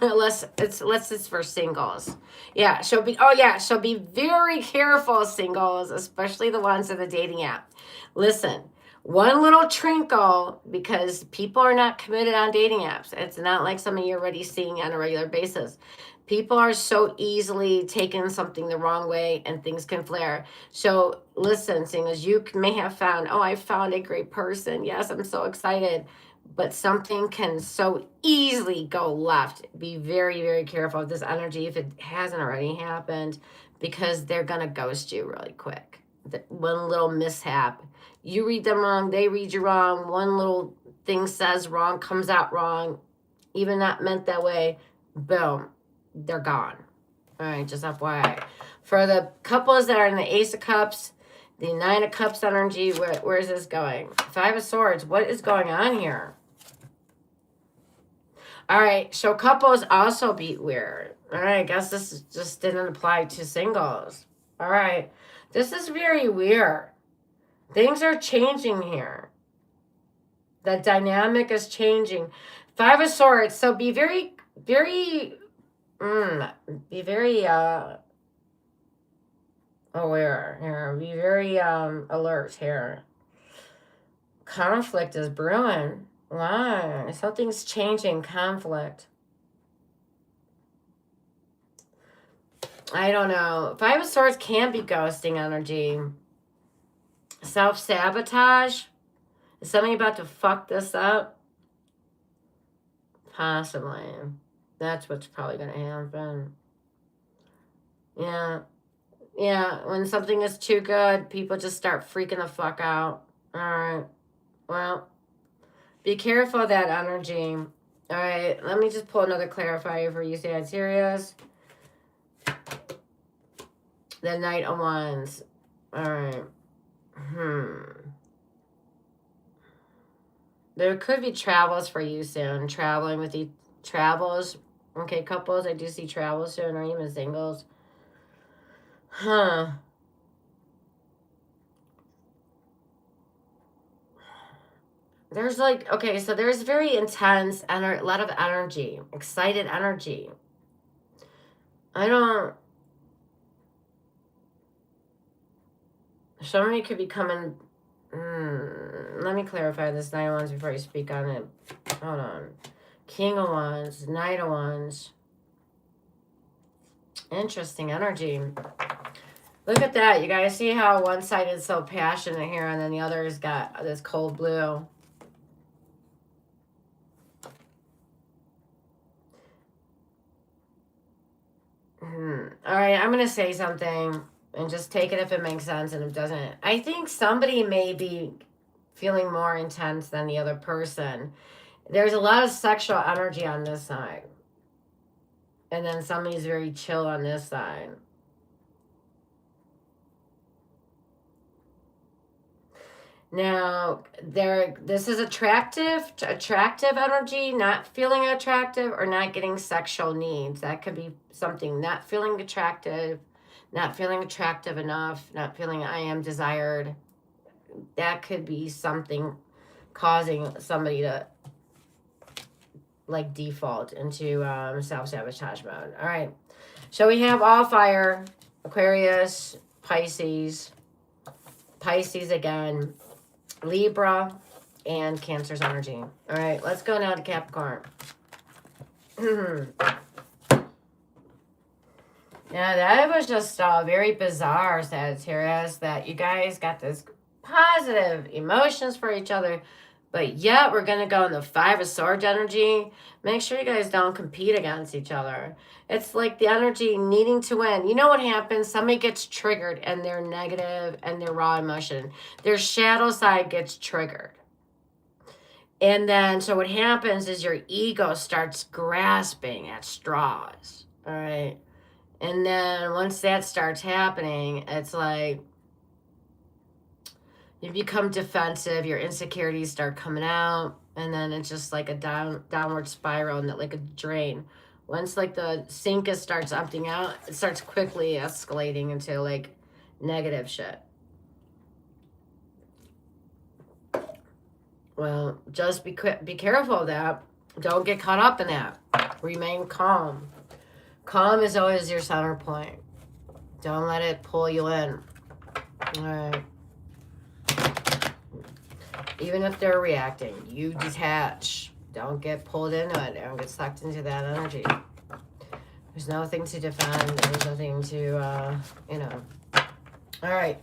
unless it's for singles. Yeah, she'll be very careful, singles, especially the ones in the dating app. Listen, one little trinkle, because people are not committed on dating apps. It's not like some of you are already seeing on a regular basis. People are so easily taking something the wrong way, and things can flare. So listen, singles, you may have found, oh, I found a great person. Yes, I'm so excited. But something can so easily go left. Be very, very careful of this energy if it hasn't already happened, because they're going to ghost you really quick. One little mishap. You read them wrong, they read you wrong. One little thing says wrong, comes out wrong, even not meant that way. Boom, they're gone. All right, just FYI. For the couples that are in the Ace of Cups, the Nine of Cups energy, where is this going? Five of Swords, what is going on here? All right, so couples also be weird. All right, I guess this just didn't apply to singles. All right, this is very weird. Things are changing here. The dynamic is changing. Five of Swords, so be very, very, be very aware here. Be very alert here. Conflict is brewing. Why? Something's changing. Conflict. I don't know. Five of Swords can be ghosting energy. Self-sabotage. Is somebody about to fuck this up? Possibly. That's what's probably going to happen. Yeah. Yeah. When something is too good, people just start freaking the fuck out. All right. Well, Be careful of that energy. All right, let me just pull another clarifier for you, Sagittarius. The Knight of Wands. All right. There could be travels for you soon. Traveling with the travels. Okay, couples, I do see travels soon, or even singles. Huh. There's like, okay, so there's very intense, a lot of energy, excited energy. Somebody could be coming. Let me clarify this Knight of Wands before you speak on it. Hold on. King of Wands, Knight of Wands. Interesting energy. Look at that. You guys see how one side is so passionate here and then the other's got this cold blue. All right, I'm going to say something and just take it if it makes sense, and if it doesn't. I think somebody may be feeling more intense than the other person. There's a lot of sexual energy on this side. And then somebody's very chill on this side. Now, this is attractive energy, not feeling attractive or not getting sexual needs. That could be something, not feeling attractive enough, not feeling I am desired. That could be something causing somebody to like default into self-sabotage mode. All right. So we have all fire, Aquarius, Pisces again, Libra, and Cancer's energy. All right, let's go now to Capricorn. Yeah, that was just very bizarre, Sagittarius, that you guys got this positive emotions for each other, but yet we're going to go in the Five of Swords energy. Make sure you guys don't compete against each other. It's like the energy needing to win. You know what happens? Somebody gets triggered and they're negative and their raw emotion. Their shadow side gets triggered. And then, so what happens is your ego starts grasping at straws. All right. And then once that starts happening, it's like you become defensive, your insecurities start coming out, and then it's just like a downward spiral and like a drain. Once like the sink starts emptying out, it starts quickly escalating into like negative shit. Well, just be careful of that. Don't get caught up in that. Remain calm. Calm is always your center point. Don't let it pull you in. All right. Even if they're reacting, you detach. Don't get pulled into it. Don't get sucked into that energy. There's nothing to defend. There's nothing to, All right.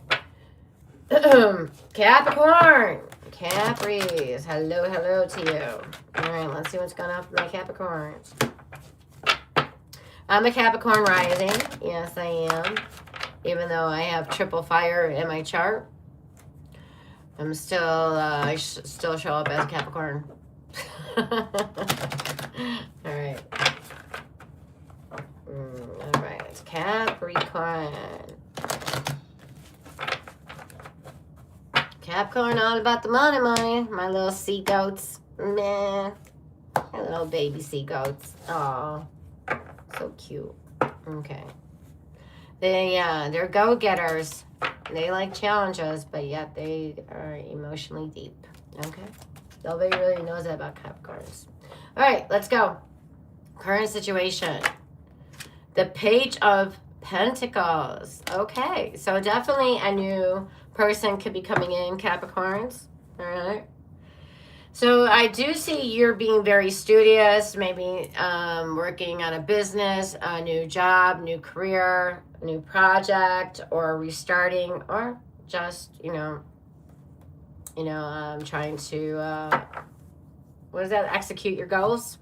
Capricorn. Capris. Hello to you. All right, let's see what's going on for my Capricorns. I'm a Capricorn rising. Yes, I am. Even though I have triple fire in my chart, I'm still, I still show up as a Capricorn. All right. All right. Capricorn. Capricorn, all about the money. My little sea goats. Man. My little baby sea goats. Aw. So cute. Okay. They're go-getters. They like challenges, but yet they are emotionally deep. Okay? Nobody really knows that about Capricorns. All right, let's go. Current situation. The Page of Pentacles. Okay, so definitely a new person could be coming in, Capricorns. All right. So I do see you're being very studious, maybe working on a business, a new job, new career, new project, or restarting, or just, trying to, execute your goals,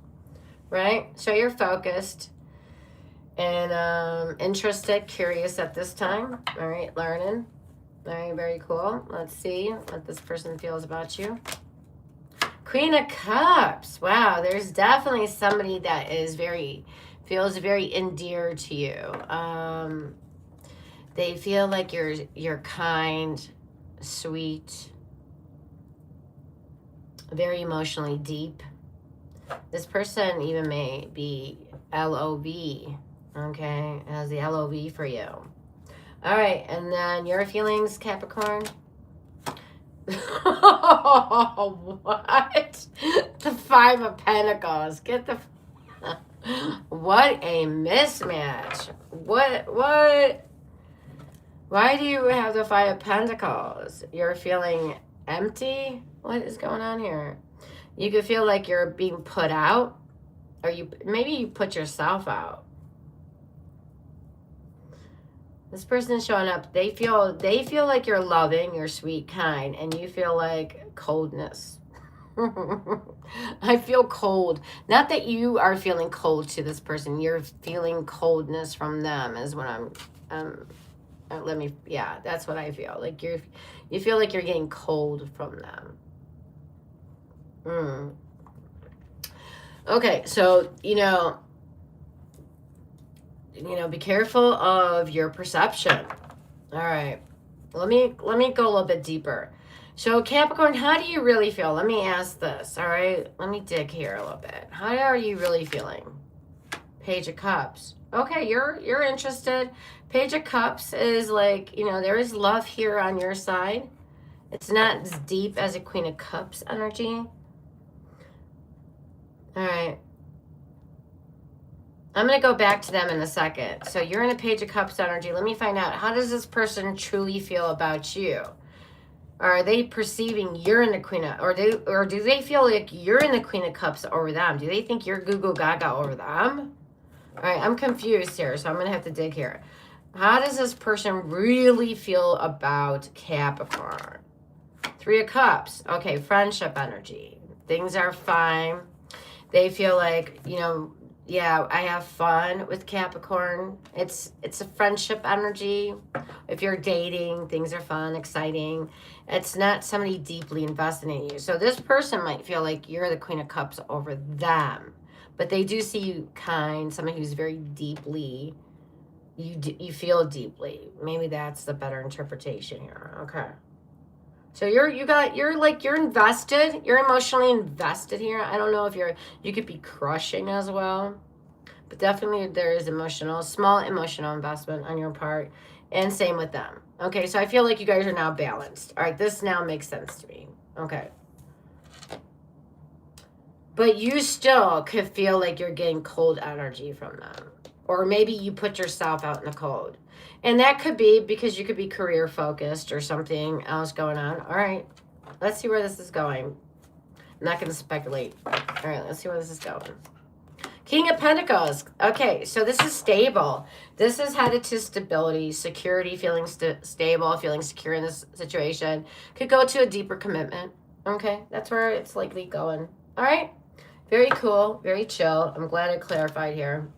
right? So you're focused and interested, curious at this time. All right, learning. All right, very cool. Let's see what this person feels about you. Queen of Cups. Wow, there's definitely somebody that is feels very endeared to you. They feel like you're kind, sweet, very emotionally deep. This person even may be LOV, okay? It has the LOV for you. All right, and then your feelings, Capricorn? What? The Five of Pentacles. Get the... What a mismatch. What? Why do you have the Five of Pentacles? You're feeling empty? What is going on here? You could feel like you're being put out, or maybe you put yourself out. This person is showing up. They feel like you're loving, you're sweet, kind, and you feel like coldness. I feel cold. Not that you are feeling cold to this person. You're feeling coldness from them is what yeah, that's what I feel. Like you feel like you're getting cold from them. Okay, so, be careful of your perception. All right. Let me go a little bit deeper. So Capricorn, how do you really feel? Let me ask this. All right. Let me dig here a little bit. How are you really feeling? Page of Cups. Okay, you're interested. Page of Cups is like, there is love here on your side. It's not as deep as a Queen of Cups energy. All right. I'm going to go back to them in a second. So you're in a Page of Cups energy. Let me find out, how does this person truly feel about you? Are they perceiving you're in the Queen of, or do they feel like you're in the Queen of Cups over them? Do they think you're Goo Goo Gaga over them? All right, I'm confused here, so I'm going to have to dig here. How does this person really feel about Capricorn? Three of Cups. Okay, friendship energy. Things are fine. They feel like, yeah, I have fun with Capricorn. It's a friendship energy. If you're dating, things are fun, exciting. It's not somebody deeply invested in you. So this person might feel like you're the Queen of Cups over them. But they do see you kind, someone who's very deeply, you feel deeply. Maybe that's the better interpretation here. Okay. So you're invested. You're emotionally invested here. I don't know if you could be crushing as well. But definitely there is small emotional investment on your part. And same with them. Okay, so I feel like you guys are now balanced. All right, this now makes sense to me. Okay. But you still could feel like you're getting cold energy from them. Or maybe you put yourself out in the cold. And that could be because you could be career focused or something else going on. All right, let's see where this is going. I'm not going to speculate. All right, let's see where this is going. King of Pentacles. Okay, so this is stable. This is headed to stability, security, feeling stable, feeling secure in this situation. Could go to a deeper commitment. Okay, that's where it's likely going. All right, very cool, very chill. I'm glad I clarified here.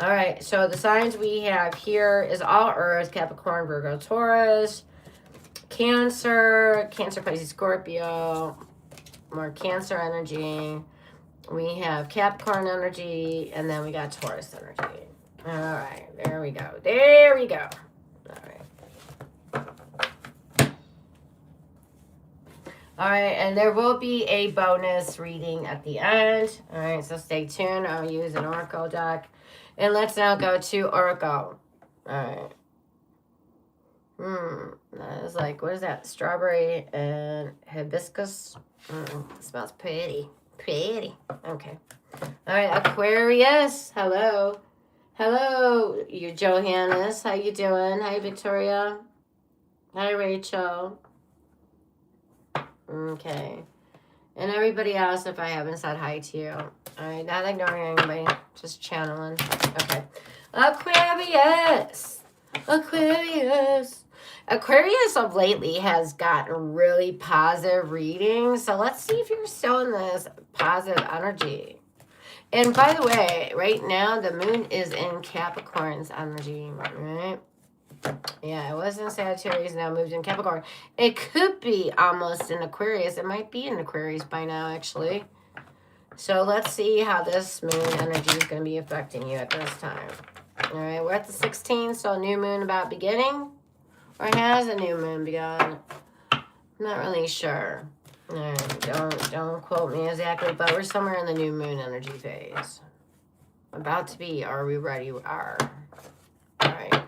All right, so the signs we have here is all Earth, Capricorn, Virgo, Taurus, Cancer, Pisces, Scorpio, more Cancer energy. We have Capricorn energy, and then we got Taurus energy. All right, there we go. There we go. All right. All right, and there will be a bonus reading at the end. All right, so stay tuned. I'll use an Oracle deck. And let's now go to Oracle. All right. That is like, what is that? Strawberry and hibiscus. It smells pretty. Pretty. Okay. All right, Aquarius. Hello. Hello, you Johannes. How you doing? Hi, Victoria. Hi, Rachel. Okay. And everybody else, if I haven't said hi to you. All right, not ignoring anybody, just channeling. Okay. Aquarius. Aquarius. Aquarius of lately has gotten really positive readings. So let's see if you're still in this positive energy. And by the way, right now, the moon is in Capricorn's energy, right? Yeah, it was in Sagittarius, now moved in Capricorn. It could be almost in Aquarius. It might be in Aquarius by now, actually. So let's see how this moon energy is going to be affecting you at this time. All right, we're at the 16th, so new moon about beginning. Or has a new moon begun? I'm not really sure. All right, don't quote me exactly, but we're somewhere in the new moon energy phase. About to be. Are we ready? We are. All right.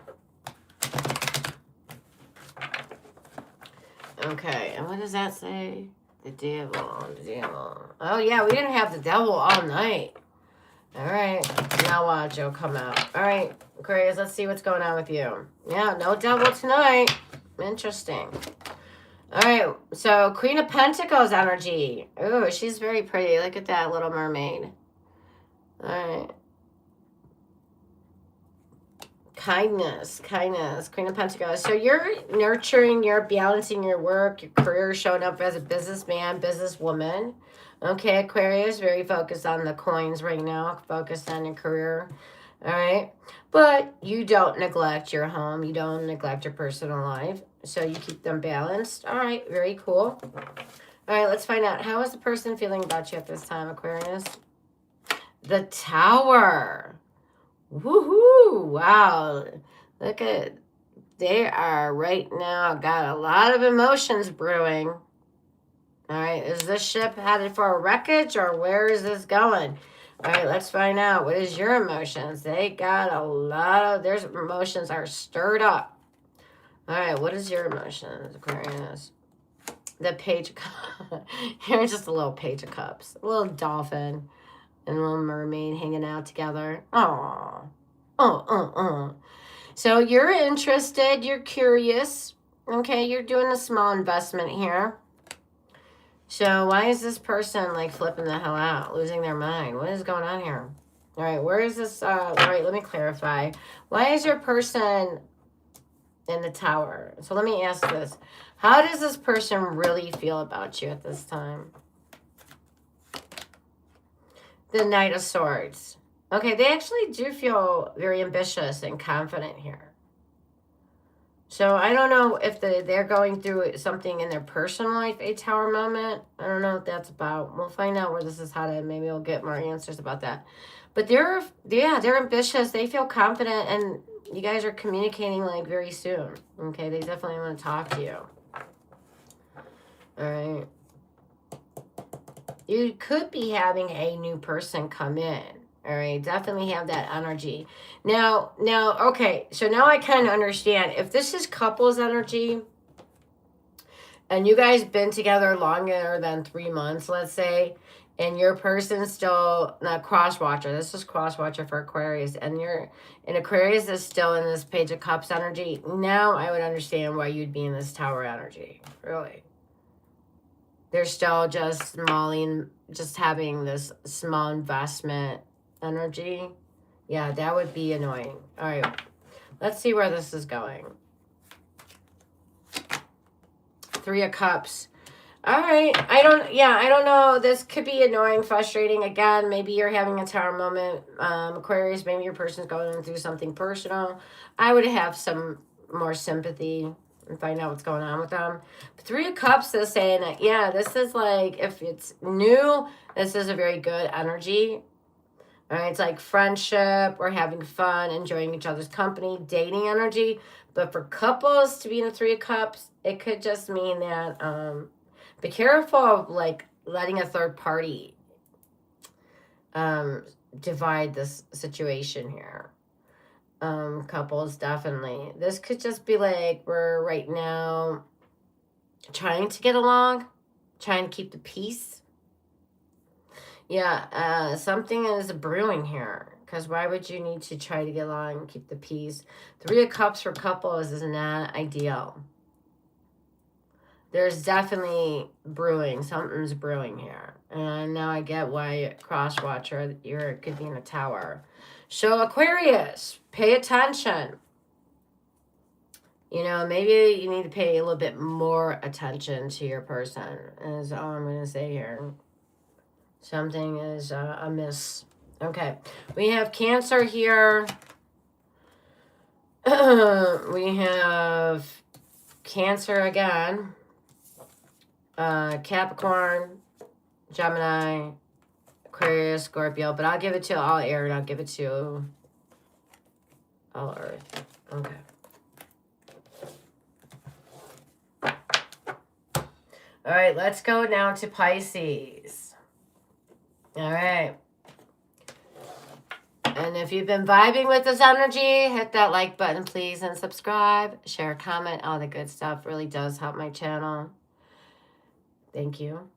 Okay, and what does that say? The devil, the devil. Oh, yeah, we didn't have the devil all night. All right, now watch, it'll come out. All right, Aquarius, let's see what's going on with you. Yeah, no devil tonight. Interesting. All right, so Queen of Pentacles energy. Ooh, she's very pretty. Look at that little mermaid. All right. Kindness, Queen of Pentacles. So you're nurturing, you're balancing your work, your career, showing up as a businessman, businesswoman. Okay, Aquarius, very focused on the coins right now, focused on your career. All right. But you don't neglect your home. You don't neglect your personal life. So you keep them balanced. All right, very cool. All right, let's find out. How is the person feeling about you at this time, Aquarius? The Tower. Woohoo! Wow. Look at, they are right now got a lot of emotions brewing. All right, is this ship headed for a wreckage or where is this going? All right, let's find out. What is your emotions? They got a lot of, their emotions are stirred up. All right, what is your emotions, Aquarius? The Page of Cups. Here's just a little Page of Cups. A little dolphin and a little mermaid hanging out together. Aww. So you're interested, you're curious. Okay, you're doing a small investment here. So why is this person like flipping the hell out, losing their mind? What is going on here? All right, where is this? All right, let me clarify. Why is your person in the Tower? So let me ask this. How does this person really feel about you at this time? The Knight of Swords. Okay, they actually do feel very ambitious and confident here. So I don't know if they're going through something in their personal life, a Tower moment. I don't know what that's about. We'll find out where this is headed. Maybe we'll get more answers about that. But they're ambitious. They feel confident, and you guys are communicating like very soon. Okay, they definitely want to talk to you. All right. You could be having a new person come in. All right, definitely have that energy. Now, okay, so now I kind of understand. If this is couples energy, and you guys been together longer than 3 months, let's say, and your person's still not cross watcher. This is cross watcher for Aquarius, and Aquarius is still in this Page of Cups energy. Now I would understand why you'd be in this Tower energy. Really. They're still just having this small investment energy. Yeah, that would be annoying. All right, let's see where this is going. Three of Cups. All right, I don't know. This could be annoying, frustrating. Again, maybe you're having a Tower moment. Aquarius, maybe your person's going through something personal. I would have some more sympathy and find out what's going on with them. But Three of Cups is saying that, yeah, this is like, if it's new, this is a very good energy. All right, it's like friendship or having fun, enjoying each other's company, dating energy. But for couples to be in the Three of Cups, it could just mean that be careful of like letting a third party divide this situation here. Couples, definitely. This could just be like we're right now trying to get along, trying to keep the peace. Yeah, something is brewing here. Because why would you need to try to get along and keep the peace? Three of Cups for couples is not ideal. There's definitely brewing. Something's brewing here. And now I get why cross watcher, you could be in a Tower. So Aquarius, pay attention. You know, maybe you need to pay a little bit more attention to your person, is all I'm going to say here. Something is amiss. Okay, we have Cancer here. We have Cancer again, Capricorn, Gemini, Aquarius, Scorpio, but I'll give it to all air and I'll give it to all earth. Okay. All right, let's go now to Pisces. All right. And if you've been vibing with this energy, hit that like button, please, and subscribe, share, comment, all the good stuff. Really does help my channel. Thank you.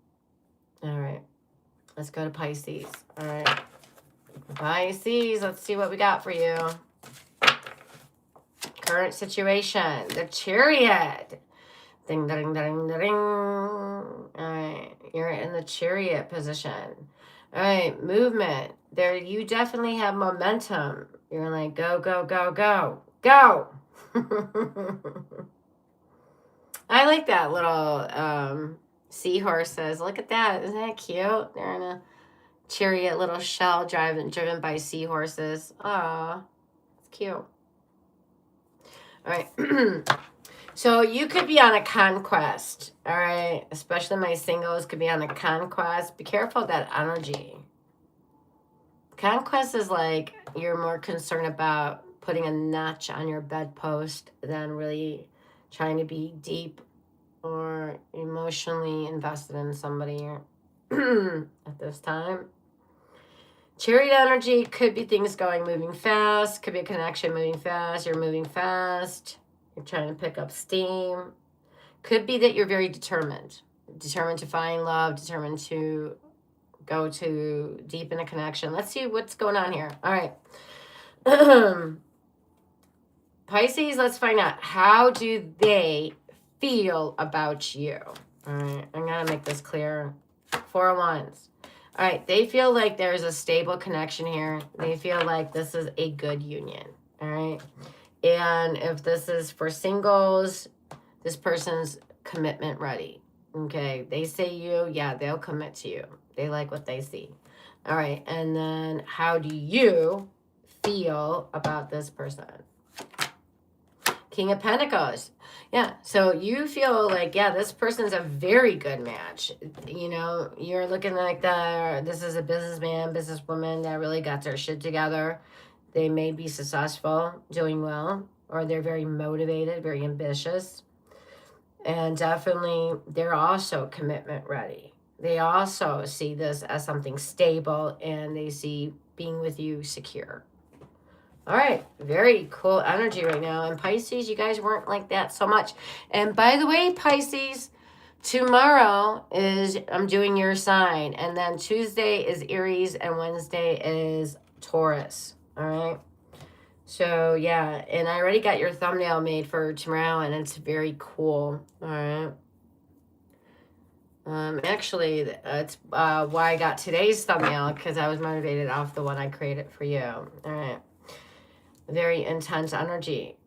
All right. Let's go to Pisces. All right. Pisces, let's see what we got for you. Current situation, the Chariot. Ding, ding, ding, ding. All right. You're in the Chariot position. All right. Movement. There, you definitely have momentum. You're like, go, go, go, go, go. I like that little seahorses. Look at that. Isn't that cute? They're in a chariot, little shell driven by seahorses. Aw, it's cute. All right. So you could be on a conquest. All right. Especially my singles could be on a conquest. Be careful of that energy. Conquest is like you're more concerned about putting a notch on your bedpost than really trying to be deep or emotionally invested in somebody at this time. Chariot energy could be things moving fast, could be a connection moving fast, you're moving fast, you're trying to pick up steam. Could be that you're very determined to find love, determined to go to deep in a connection. Let's see what's going on here. All right. Pisces, let's find out. How do they feel about you? All right. I'm going to make this clear. 4 of Wands. All right. They feel like there's a stable connection here. They feel like this is a good union. All right. And if this is for singles, this person's commitment ready. Okay. They say you, yeah, they'll commit to you. They like what they see. All right. And then how do you feel about this person? King of Pentacles. Yeah. So you feel like, yeah, this person's a very good match. You know, you're looking like this is a businessman, businesswoman that really got their shit together. They may be successful, doing well, or they're very motivated, very ambitious. And definitely they're also commitment ready. They also see this as something stable and they see being with you secure. All right. Very cool energy right now. And Pisces, you guys weren't like that so much. And by the way, Pisces, tomorrow I'm doing your sign. And then Tuesday is Aries and Wednesday is Taurus. All right. So, yeah. And I already got your thumbnail made for tomorrow and it's very cool. All right. Actually, it's why I got today's thumbnail, because I was motivated off the one I created for you. All right. Very intense energy.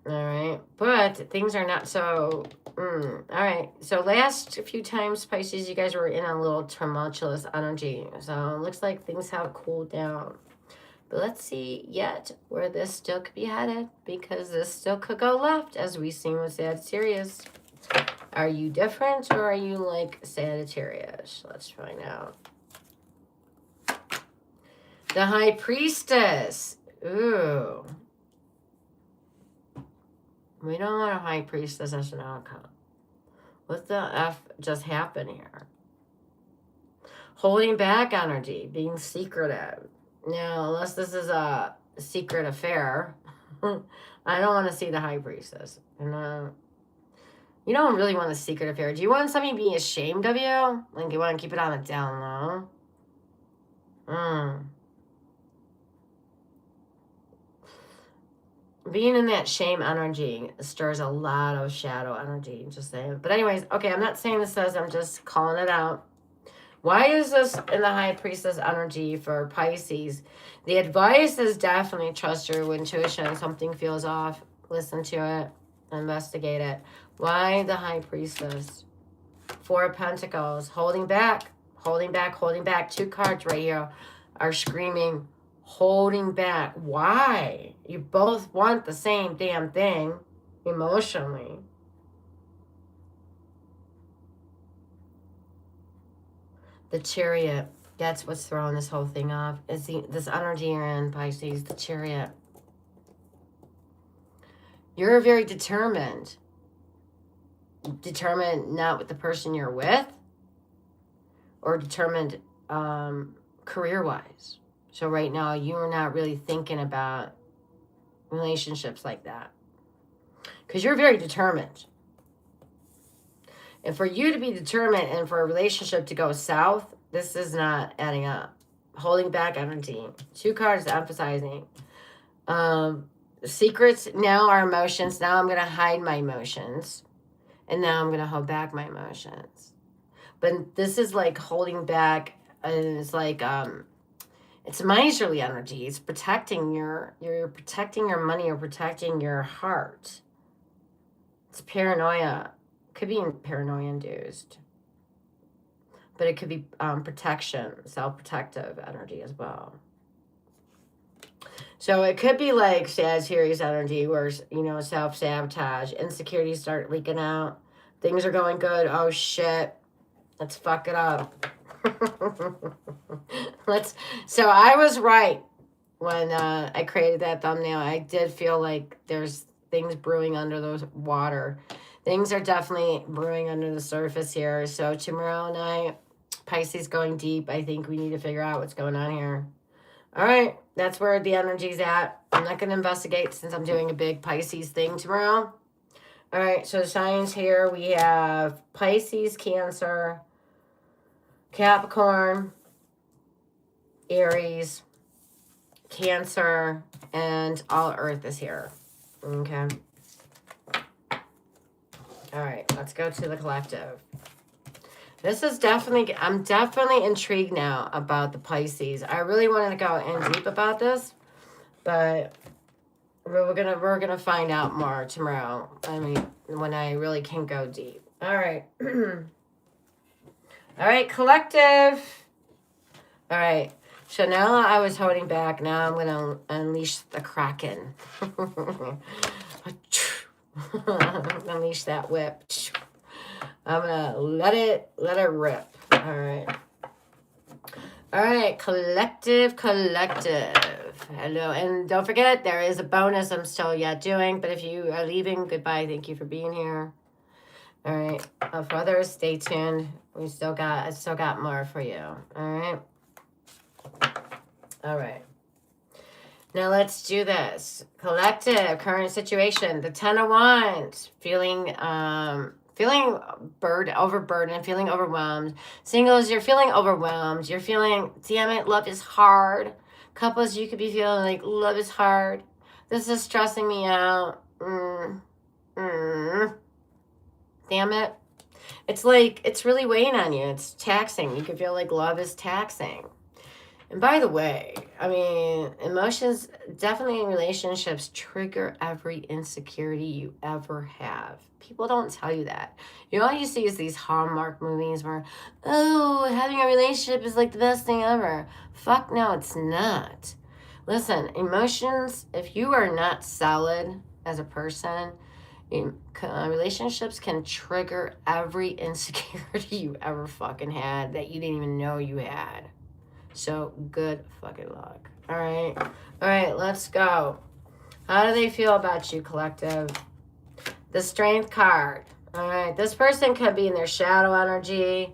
All right. But things are not so... All right. So last few times, Pisces, you guys were in a little tumultuous energy. So it looks like things have cooled down. But let's see yet where this still could be headed, because this still could go left, as we've seen with Sagittarius. Are you different or are you like Sagittarius? Let's find out. The High Priestess. Ooh. We don't want a High Priestess as an outcome. What the F just happened here? Holding back energy, being secretive. Now, unless this is a secret affair, I don't want to see the High Priestess. You don't really want a secret affair. Do you want somebody being ashamed of you? Like you want to keep it on the down low? Being in that shame energy stirs a lot of shadow energy. Just saying. But anyways, okay, I'm not saying this says, I'm just calling it out. Why is this in the High Priestess energy for Pisces? The advice is definitely trust your intuition. Something feels off. Listen to it. Investigate it. Why the High Priestess? 4 of Pentacles. Holding back. Holding back. Holding back. 2 cards right here are screaming, holding back. Why? You both want the same damn thing emotionally. The Chariot. That's what's throwing this whole thing off. Is this energy you're in, Pisces, the Chariot. You're very determined. Determined not with the person you're with, or determined career-wise. So right now, you're not really thinking about relationships like that. Because you're very determined. And for you to be determined and for a relationship to go south, this is not adding up. Holding back energy. 2 cards emphasizing. Secrets now are emotions. Now I'm going to hide my emotions. And now I'm going to hold back my emotions. But this is like holding back. And it's like, it's miserly energy. It's protecting you're protecting your money or protecting your heart. It's paranoia. Could be paranoia induced. But it could be protection, self-protective energy as well. So it could be like Sagittarius energy where, you know, self-sabotage, insecurities start leaking out. Things are going good. Oh, shit. Let's fuck it up. So I was right when I created that thumbnail. I did feel like there's things brewing under those water. Things are definitely brewing under the surface here. So tomorrow night, Pisces going deep. I think we need to figure out what's going on here. All right, that's where the energy's at. I'm not going to investigate since I'm doing a big Pisces thing tomorrow. All right, so the signs here, we have Pisces, Cancer, Capricorn, Aries, Cancer, and all Earth is here. Okay. All right, let's go to the collective. This is definitely, I'm definitely intrigued now about the Pisces. I really wanted to go in deep about this, but we're gonna find out more tomorrow. I mean, when I really can go deep. All right. All right, collective. All right. So now I was holding back. Now I'm gonna unleash the Kraken. Unleash that whip. I'm gonna let it rip. All right, collective. Hello, and don't forget there is a bonus I'm still yet doing. But if you are leaving, goodbye. Thank you for being here. All right, for others, stay tuned. I still got more for you. All right. Now let's do this. Collective, current situation, the 10 of Wands, feeling overburdened, feeling overwhelmed. Singles, you're feeling overwhelmed. You're feeling, damn it, love is hard. Couples, you could be feeling like love is hard. This is stressing me out. Damn it. It's like, it's really weighing on you. It's taxing. You can feel like love is taxing. And by the way, I mean, emotions definitely in relationships trigger every insecurity you ever have. People don't tell you that. You know, all you see is these Hallmark movies where, oh, having a relationship is like the best thing ever. Fuck no, it's not. Listen, emotions, if you are not solid as a person, relationships can trigger every insecurity you ever fucking had that you didn't even know you had. So, good fucking luck. All right, let's go. How do they feel about you, collective? The Strength card. All right, this person could be in their shadow energy.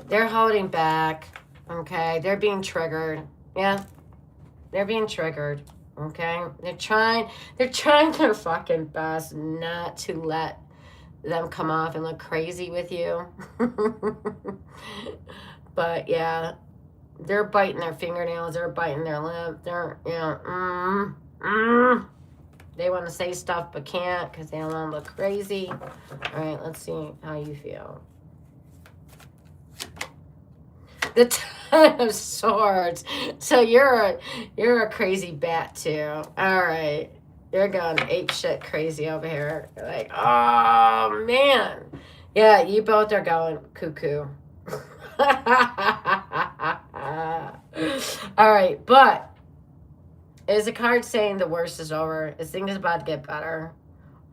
They're holding back, okay? They're being triggered. Yeah, they're being triggered, okay? They're trying their fucking best not to let them come off and look crazy with you. But, yeah. They're biting their fingernails. They're biting their lip. They're, you know, They want to say stuff but can't because they don't want to look crazy. All right, let's see how you feel. The 10 of Swords. So you're a crazy bat too. All right, you're going ape shit crazy over here. You're like, oh man, yeah, you both are going cuckoo. All right, but Is the card saying the worst is over? Is things about to get better?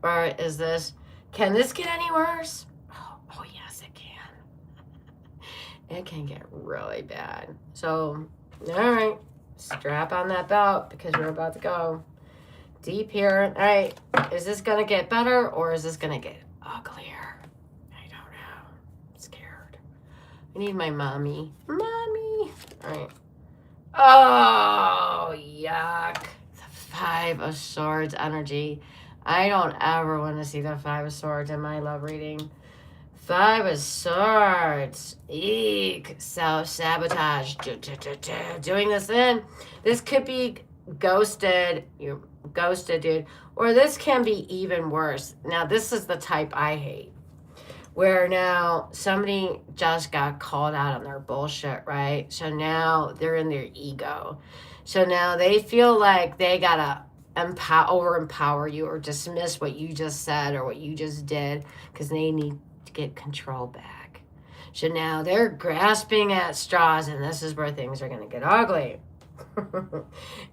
Or is this, can this get any worse? Oh yes, it can. It can get really bad. So, all right, strap on that belt because we're about to go deep here. All right, is this going to get better or is this going to get uglier? I don't know. I'm scared. I need my mommy. Mommy. All right. Oh, yuck. The Five of Swords energy. I don't ever want to see the Five of Swords in my love reading. Five of Swords. Eek. Self-sabotage. Doing this in. This could be ghosted. You're ghosted, dude. Or this can be even worse. Now, this is the type I hate. Where now somebody just got called out on their bullshit, right? So now they're in their ego. So now they feel like they gotta over-empower you or dismiss what you just said or what you just did because they need to get control back. So now they're grasping at straws, and this is where things are gonna get ugly.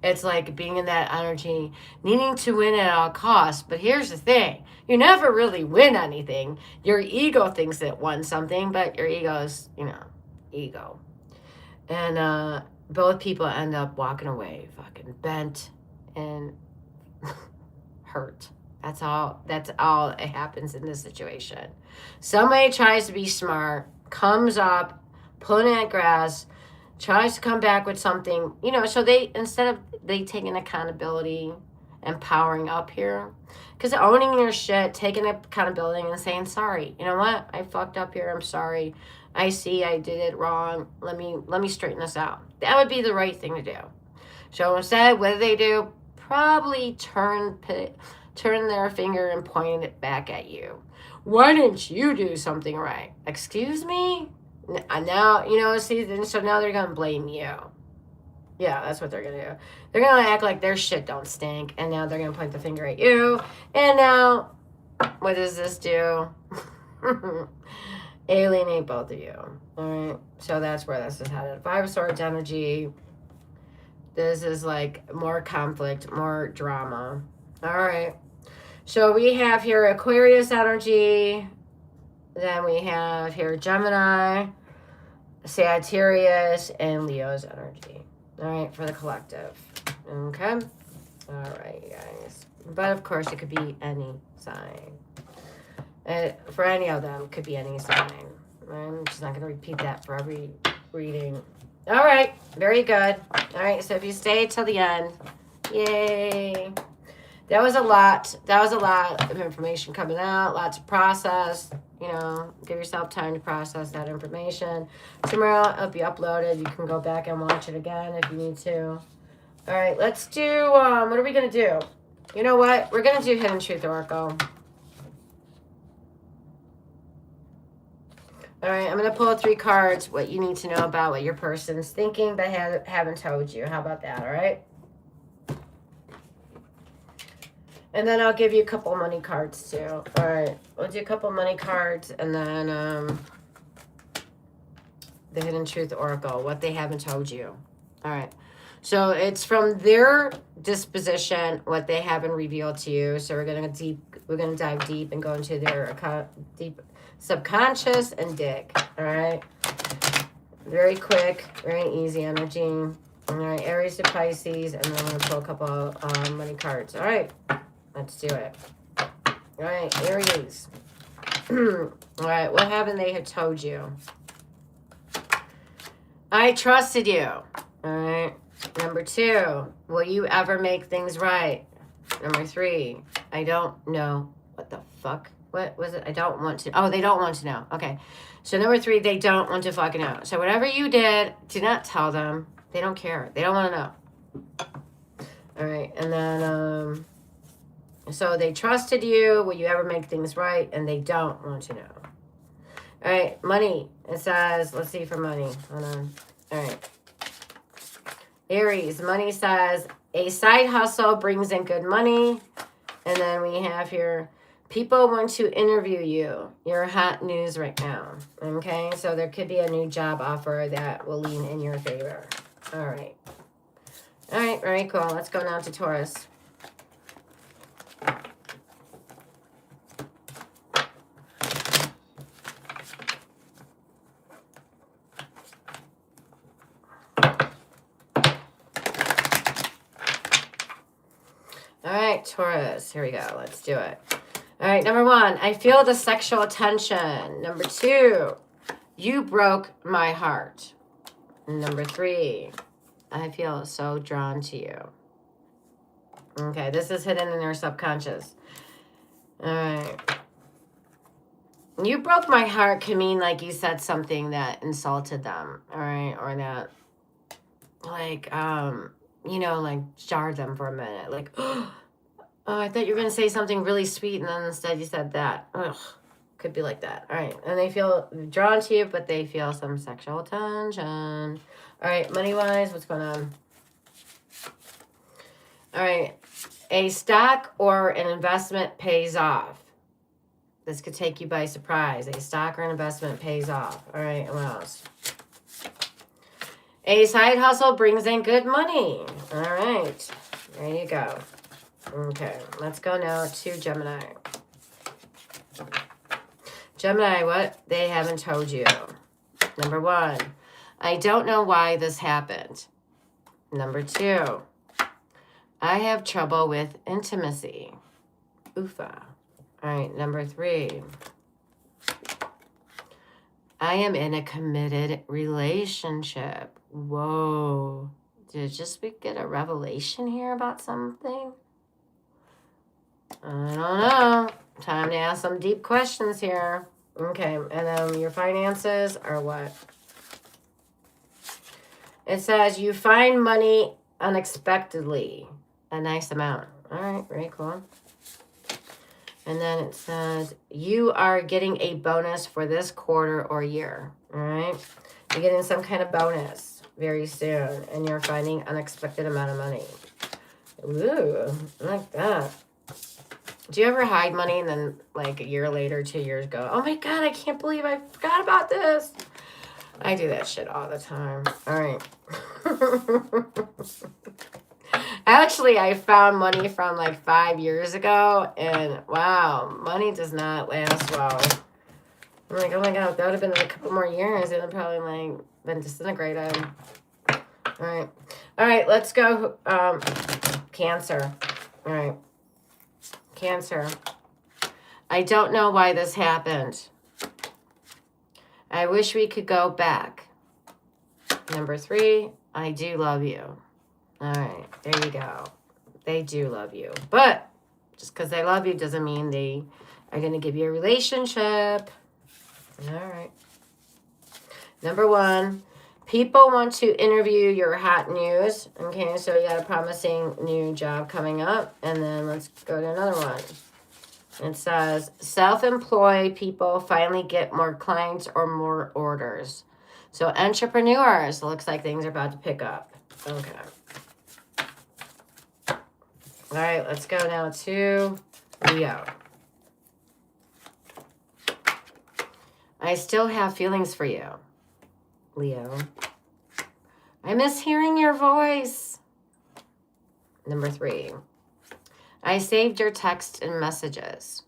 It's like being in that energy, needing to win at all costs. But here's the thing. You never really win anything. Your ego thinks it won something, but your ego's, ego. And both people end up walking away fucking bent and hurt. That's all it happens in this situation. Somebody tries to be smart, comes up, pulling at grass, tries to come back with something, so they, instead of they taking accountability and powering up here, because owning your shit, taking accountability and saying, sorry, you know what, I fucked up here, I'm sorry, I see I did it wrong, let me straighten this out. That would be the right thing to do. So instead, what do? Probably turn their finger and point it back at you. Why didn't you do something right? Excuse me? Now, so now they're going to blame you. Yeah, that's what they're going to do. They're going to act like their shit don't stink, and now they're going to point the finger at you. And now, what does this do? Alienate both of you. All right, so that's where this is headed. Five of Swords energy. This is like more conflict, more drama. All right, so we have here Aquarius energy. Then we have here Gemini, Sagittarius, and Leo's energy. All right, for the collective. Okay. All right, you guys. But of course, it could be any sign. For any of them, it could be any sign. I'm just not going to repeat that for every reading. All right, very good. All right, so if you stay till the end, yay. That was a lot. That was a lot of information coming out. Lots of process. Give yourself time to process that information. Tomorrow it'll be uploaded. You can go back and watch it again if you need to. All right, let's do, what are we going to do? You know what? We're going to do Hidden Truth Oracle. All right, I'm going to pull 3 cards, what you need to know about what your person's thinking but haven't told you. How about that, all right? And then I'll give you a couple money cards, too. All right, we'll do a couple money cards, and then the Hidden Truth Oracle, what they haven't told you. All right, so it's from their disposition, what they haven't revealed to you. So we're gonna dive deep and go into their deep subconscious and dig. All right, very quick, very easy energy. All right, Aries to Pisces, and then I'm gonna pull a couple money cards. All right. Let's do it. All right, Aries. All right, what haven't they have told you? I trusted you. All right. Number 2, will you ever make things right? Number 3, I don't know. What the fuck? What was it? I don't want to. Oh, they don't want to know. Okay. So number 3, they don't want to fucking know. So whatever you did, do not tell them. They don't care. They don't want to know. All right. And then, so they trusted you. Will you ever make things right? And they don't want to know. All right. Money. It says, let's see for money. Hold on. All right. Aries. Money says, a side hustle brings in good money. And then we have here, people want to interview you. You're hot news right now. Okay. So there could be a new job offer that will lean in your favor. All right. All right, very cool. Let's go now to Taurus. All right, Taurus. Here we go. Let's do it. All right, number 1, I feel the sexual tension. Number 2, you broke my heart. Number 3, I feel so drawn to you. Okay, this is hidden in your subconscious. All right. You broke my heart can mean like you said something that insulted them, all right? Or that, like, you know, like jarred them for a minute. Like, oh, I thought you were going to say something really sweet and then instead you said that. Ugh, could be like that. All right. And they feel drawn to you, but they feel some sexual tension. All right, money-wise, what's going on? All right. A stock or an investment pays off. This could take you by surprise. A stock or an investment pays off. All right, what else? A side hustle brings in good money. All right, there you go. Okay, let's go now to Gemini. Gemini, what they haven't told you. Number 1, I don't know why this happened. Number 2, I have trouble with intimacy. Oofa. All right, number 3, I am in a committed relationship. Whoa. Did just we get a revelation here about something? I don't know. Time to ask some deep questions here. Okay, and then your finances are what? It says you find money unexpectedly. A nice amount. All right, very cool. And then it says you are getting a bonus for this quarter or year. All right, you're getting some kind of bonus very soon, and you're finding unexpected amount of money. Ooh, I like that. Do you ever hide money and then like a year later, 2 years go, oh my God, I can't believe I forgot about this. I do that shit all the time. All right. Actually, I found money from like 5 years ago, and wow, money does not last well. I'm like, oh my God, if that would have been a couple more years, it would have probably like been disintegrated. All right, let's go. Cancer. All right, Cancer. I don't know why this happened. I wish we could go back. Number 3, I do love you. All right, there you go. They do love you. But just because they love you doesn't mean they are going to give you a relationship. All right. Number 1, people want to interview your hot news. Okay, so you got a promising new job coming up. And then let's go to another one. It says, self-employed people finally get more clients or more orders. So entrepreneurs, looks like things are about to pick up. Okay. All right, let's go now to Leo. I still have feelings for you, Leo. I miss hearing your voice. Number 3, I saved your text and messages.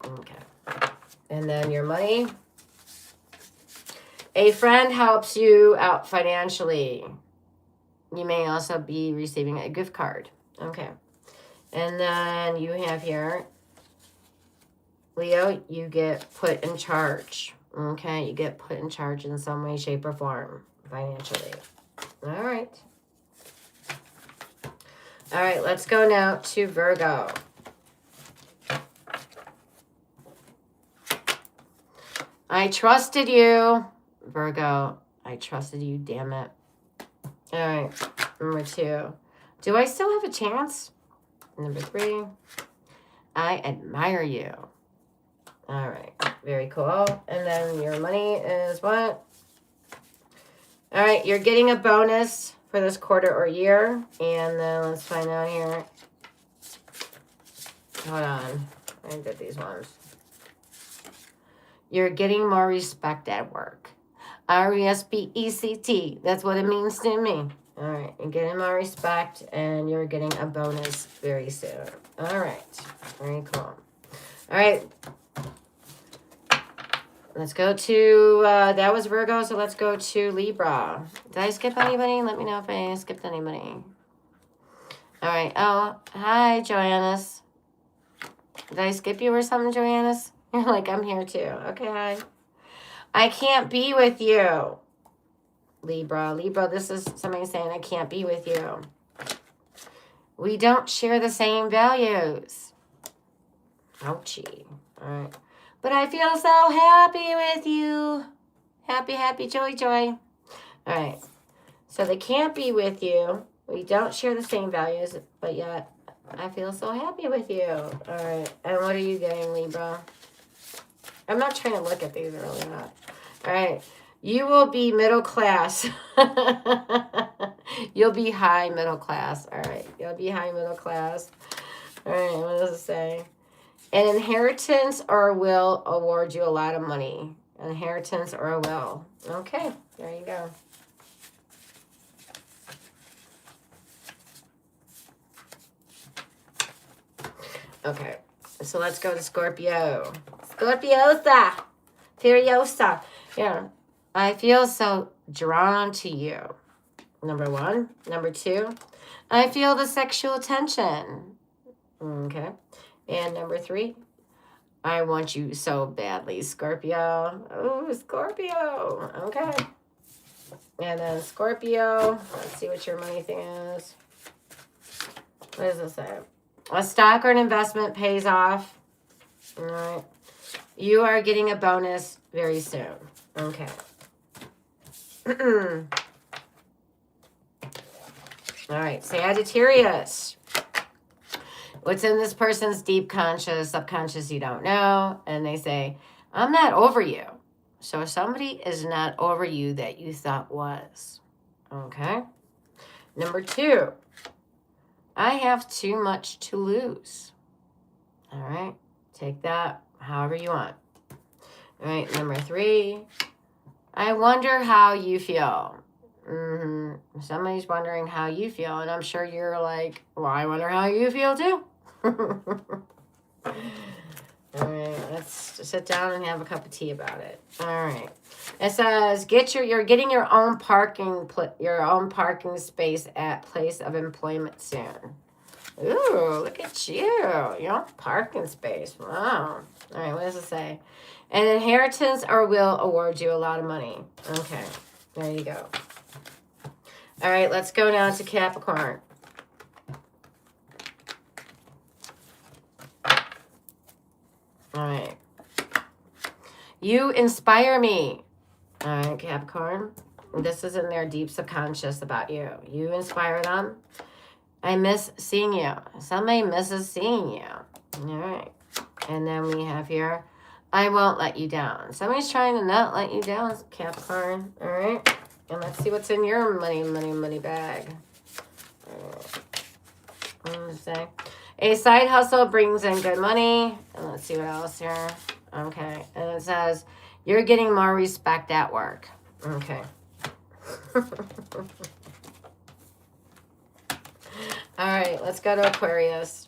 Okay. And then your money. A friend helps you out financially. You may also be receiving a gift card. Okay. And then you have here, Leo, you get put in charge. Okay, you get put in charge in some way, shape, or form financially. All right. All right, let's go now to Virgo. I trusted you, Virgo. I trusted you, damn it. All right, number 2. Do I still have a chance? Number 3, I admire you. All right, very cool. And then your money is what? All right, you're getting a bonus for this quarter or year. And then let's find out here. Hold on, I did these ones. You're getting more respect at work. RESPECT, that's what it means to me. All right. You're getting more respect, and you're getting a bonus very soon. All right. Very cool. All right. Let's go to, that was Virgo, so let's go to Libra. Did I skip anybody? Let me know if I skipped anybody. All right. Oh, hi, Joannis. Did I skip you or something, Joannis? You're like, I'm here too. Okay, hi. I can't be with you. Libra, this is somebody saying I can't be with you. We don't share the same values. Ouchie. All right. But I feel so happy with you. Happy, happy, joy, joy. All right. So they can't be with you. We don't share the same values, but yet I feel so happy with you. All right. And what are you getting, Libra? I'm not trying to look at these, really not. All right. You will be middle class. You'll be high middle class. All right. You'll be high middle class. All right. What does it say? An inheritance or will award you a lot of money. An inheritance or a will. Okay. There you go. Okay. So let's go to Scorpio. Scorpiosa. Furiosa. Yeah. I feel so drawn to you. Number one. Number two, I feel the sexual tension. Okay. And number three, I want you so badly, Scorpio. Oh, Scorpio. Okay. And then Scorpio, let's see what your money thing is. What does it say? A stock or an investment pays off. All right. You are getting a bonus very soon. Okay. All right, Sagittarius. What's in this person's deep conscious, subconscious, you don't know. And they say, I'm not over you. So somebody is not over you that you thought was. Okay. Number two, I have too much to lose. All right. Take that however you want. All right. Number three, I wonder how you feel. Somebody's wondering how you feel, and I'm sure you're like, well, I wonder how you feel too. All right, let's just sit down and have a cup of tea about it. All right, it says you're getting your own parking space at place of employment soon. Ooh, look at you, your own parking space. Wow. All right, what does it say? An inheritance or will award you a lot of money. Okay, there you go. All right, let's go down to Capricorn. All right. You inspire me. All right, Capricorn. This is in their deep subconscious about you. You inspire them. I miss seeing you. Somebody misses seeing you. All right. And then we have here, I won't let you down. Somebody's trying to not let you down, Capricorn. All right. And let's see what's in your money bag. Say, a side hustle brings in good money. And let's see what else here. Okay. And it says, you're getting more respect at work. Okay. All right. Let's go to Aquarius.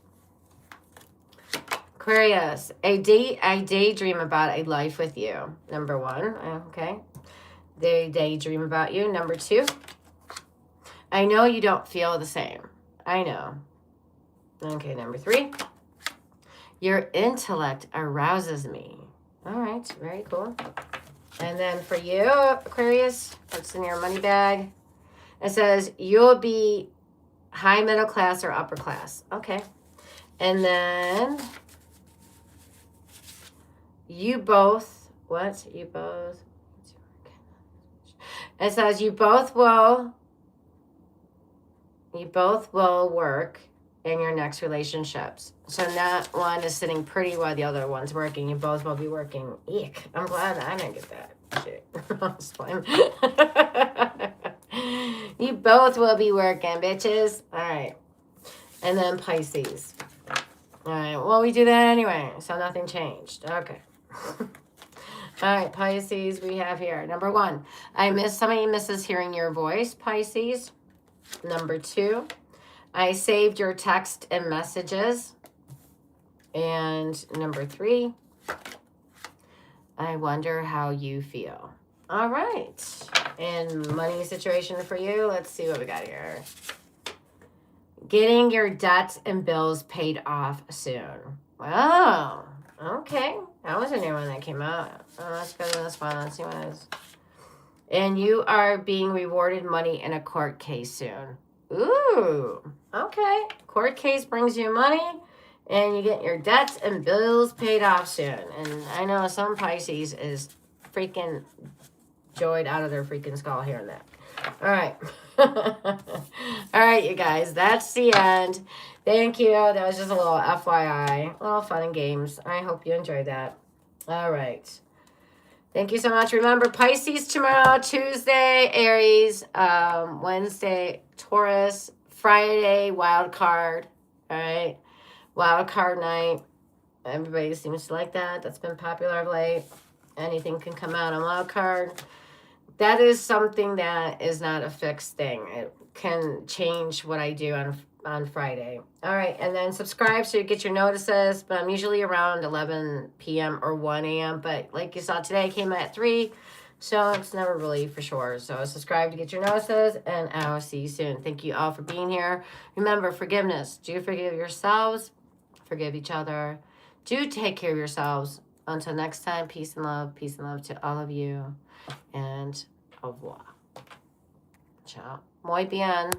Aquarius, I daydream about a life with you. Number one. Okay. They daydream about you. Number two, I know you don't feel the same. I know. Okay, number three, your intellect arouses me. All right, very cool. And then for you, Aquarius, what's in your money bag? It says you'll be high middle class or upper class. Okay. And then you both, what? You both. It says you both will work in your next relationships. So not one is sitting pretty while the other one's working. You both will be working. Eek. I'm glad I didn't get that shit. You both will be working, bitches. All right. And then Pisces. All right. Well, we do that anyway, so nothing changed. Okay. All right, Pisces, we have here. Number one, somebody misses hearing your voice, Pisces. Number 2, I saved your text and messages. And number 3, I wonder how you feel. All right. And money situation for you. Let's see what we got here. Getting your debts and bills paid off soon. Wow. Okay. That was a new one that came out. Oh, let's go to this one. Let's see what it is. And you are being rewarded money in a court case soon. Ooh. Okay. Court case brings you money. And you get your debts and bills paid off soon. And I know some Pisces is freaking joyed out of their freaking skull hearing that. All right. All right, you guys. That's the end. Thank you. That was just a little FYI. A little fun and games. I hope you enjoyed that. All right. Thank you so much. Remember, Pisces tomorrow, Tuesday, Aries, Wednesday, Taurus, Friday, wild card. All right. Wild card night. Everybody seems to like that. That's been popular of late. Anything can come out on wild card. That is something that is not a fixed thing. It can change what I do on Friday. All right. And then subscribe so you get your notices. But I'm usually around 11 p.m. or 1 a.m. But like you saw today, I came at 3. So it's never really for sure. So subscribe to get your notices. And I will see you soon. Thank you all for being here. Remember, forgiveness. Do forgive yourselves. Forgive each other. Do take care of yourselves. Until next time, peace and love. Peace and love to all of you. And au revoir. Ciao. Muy bien.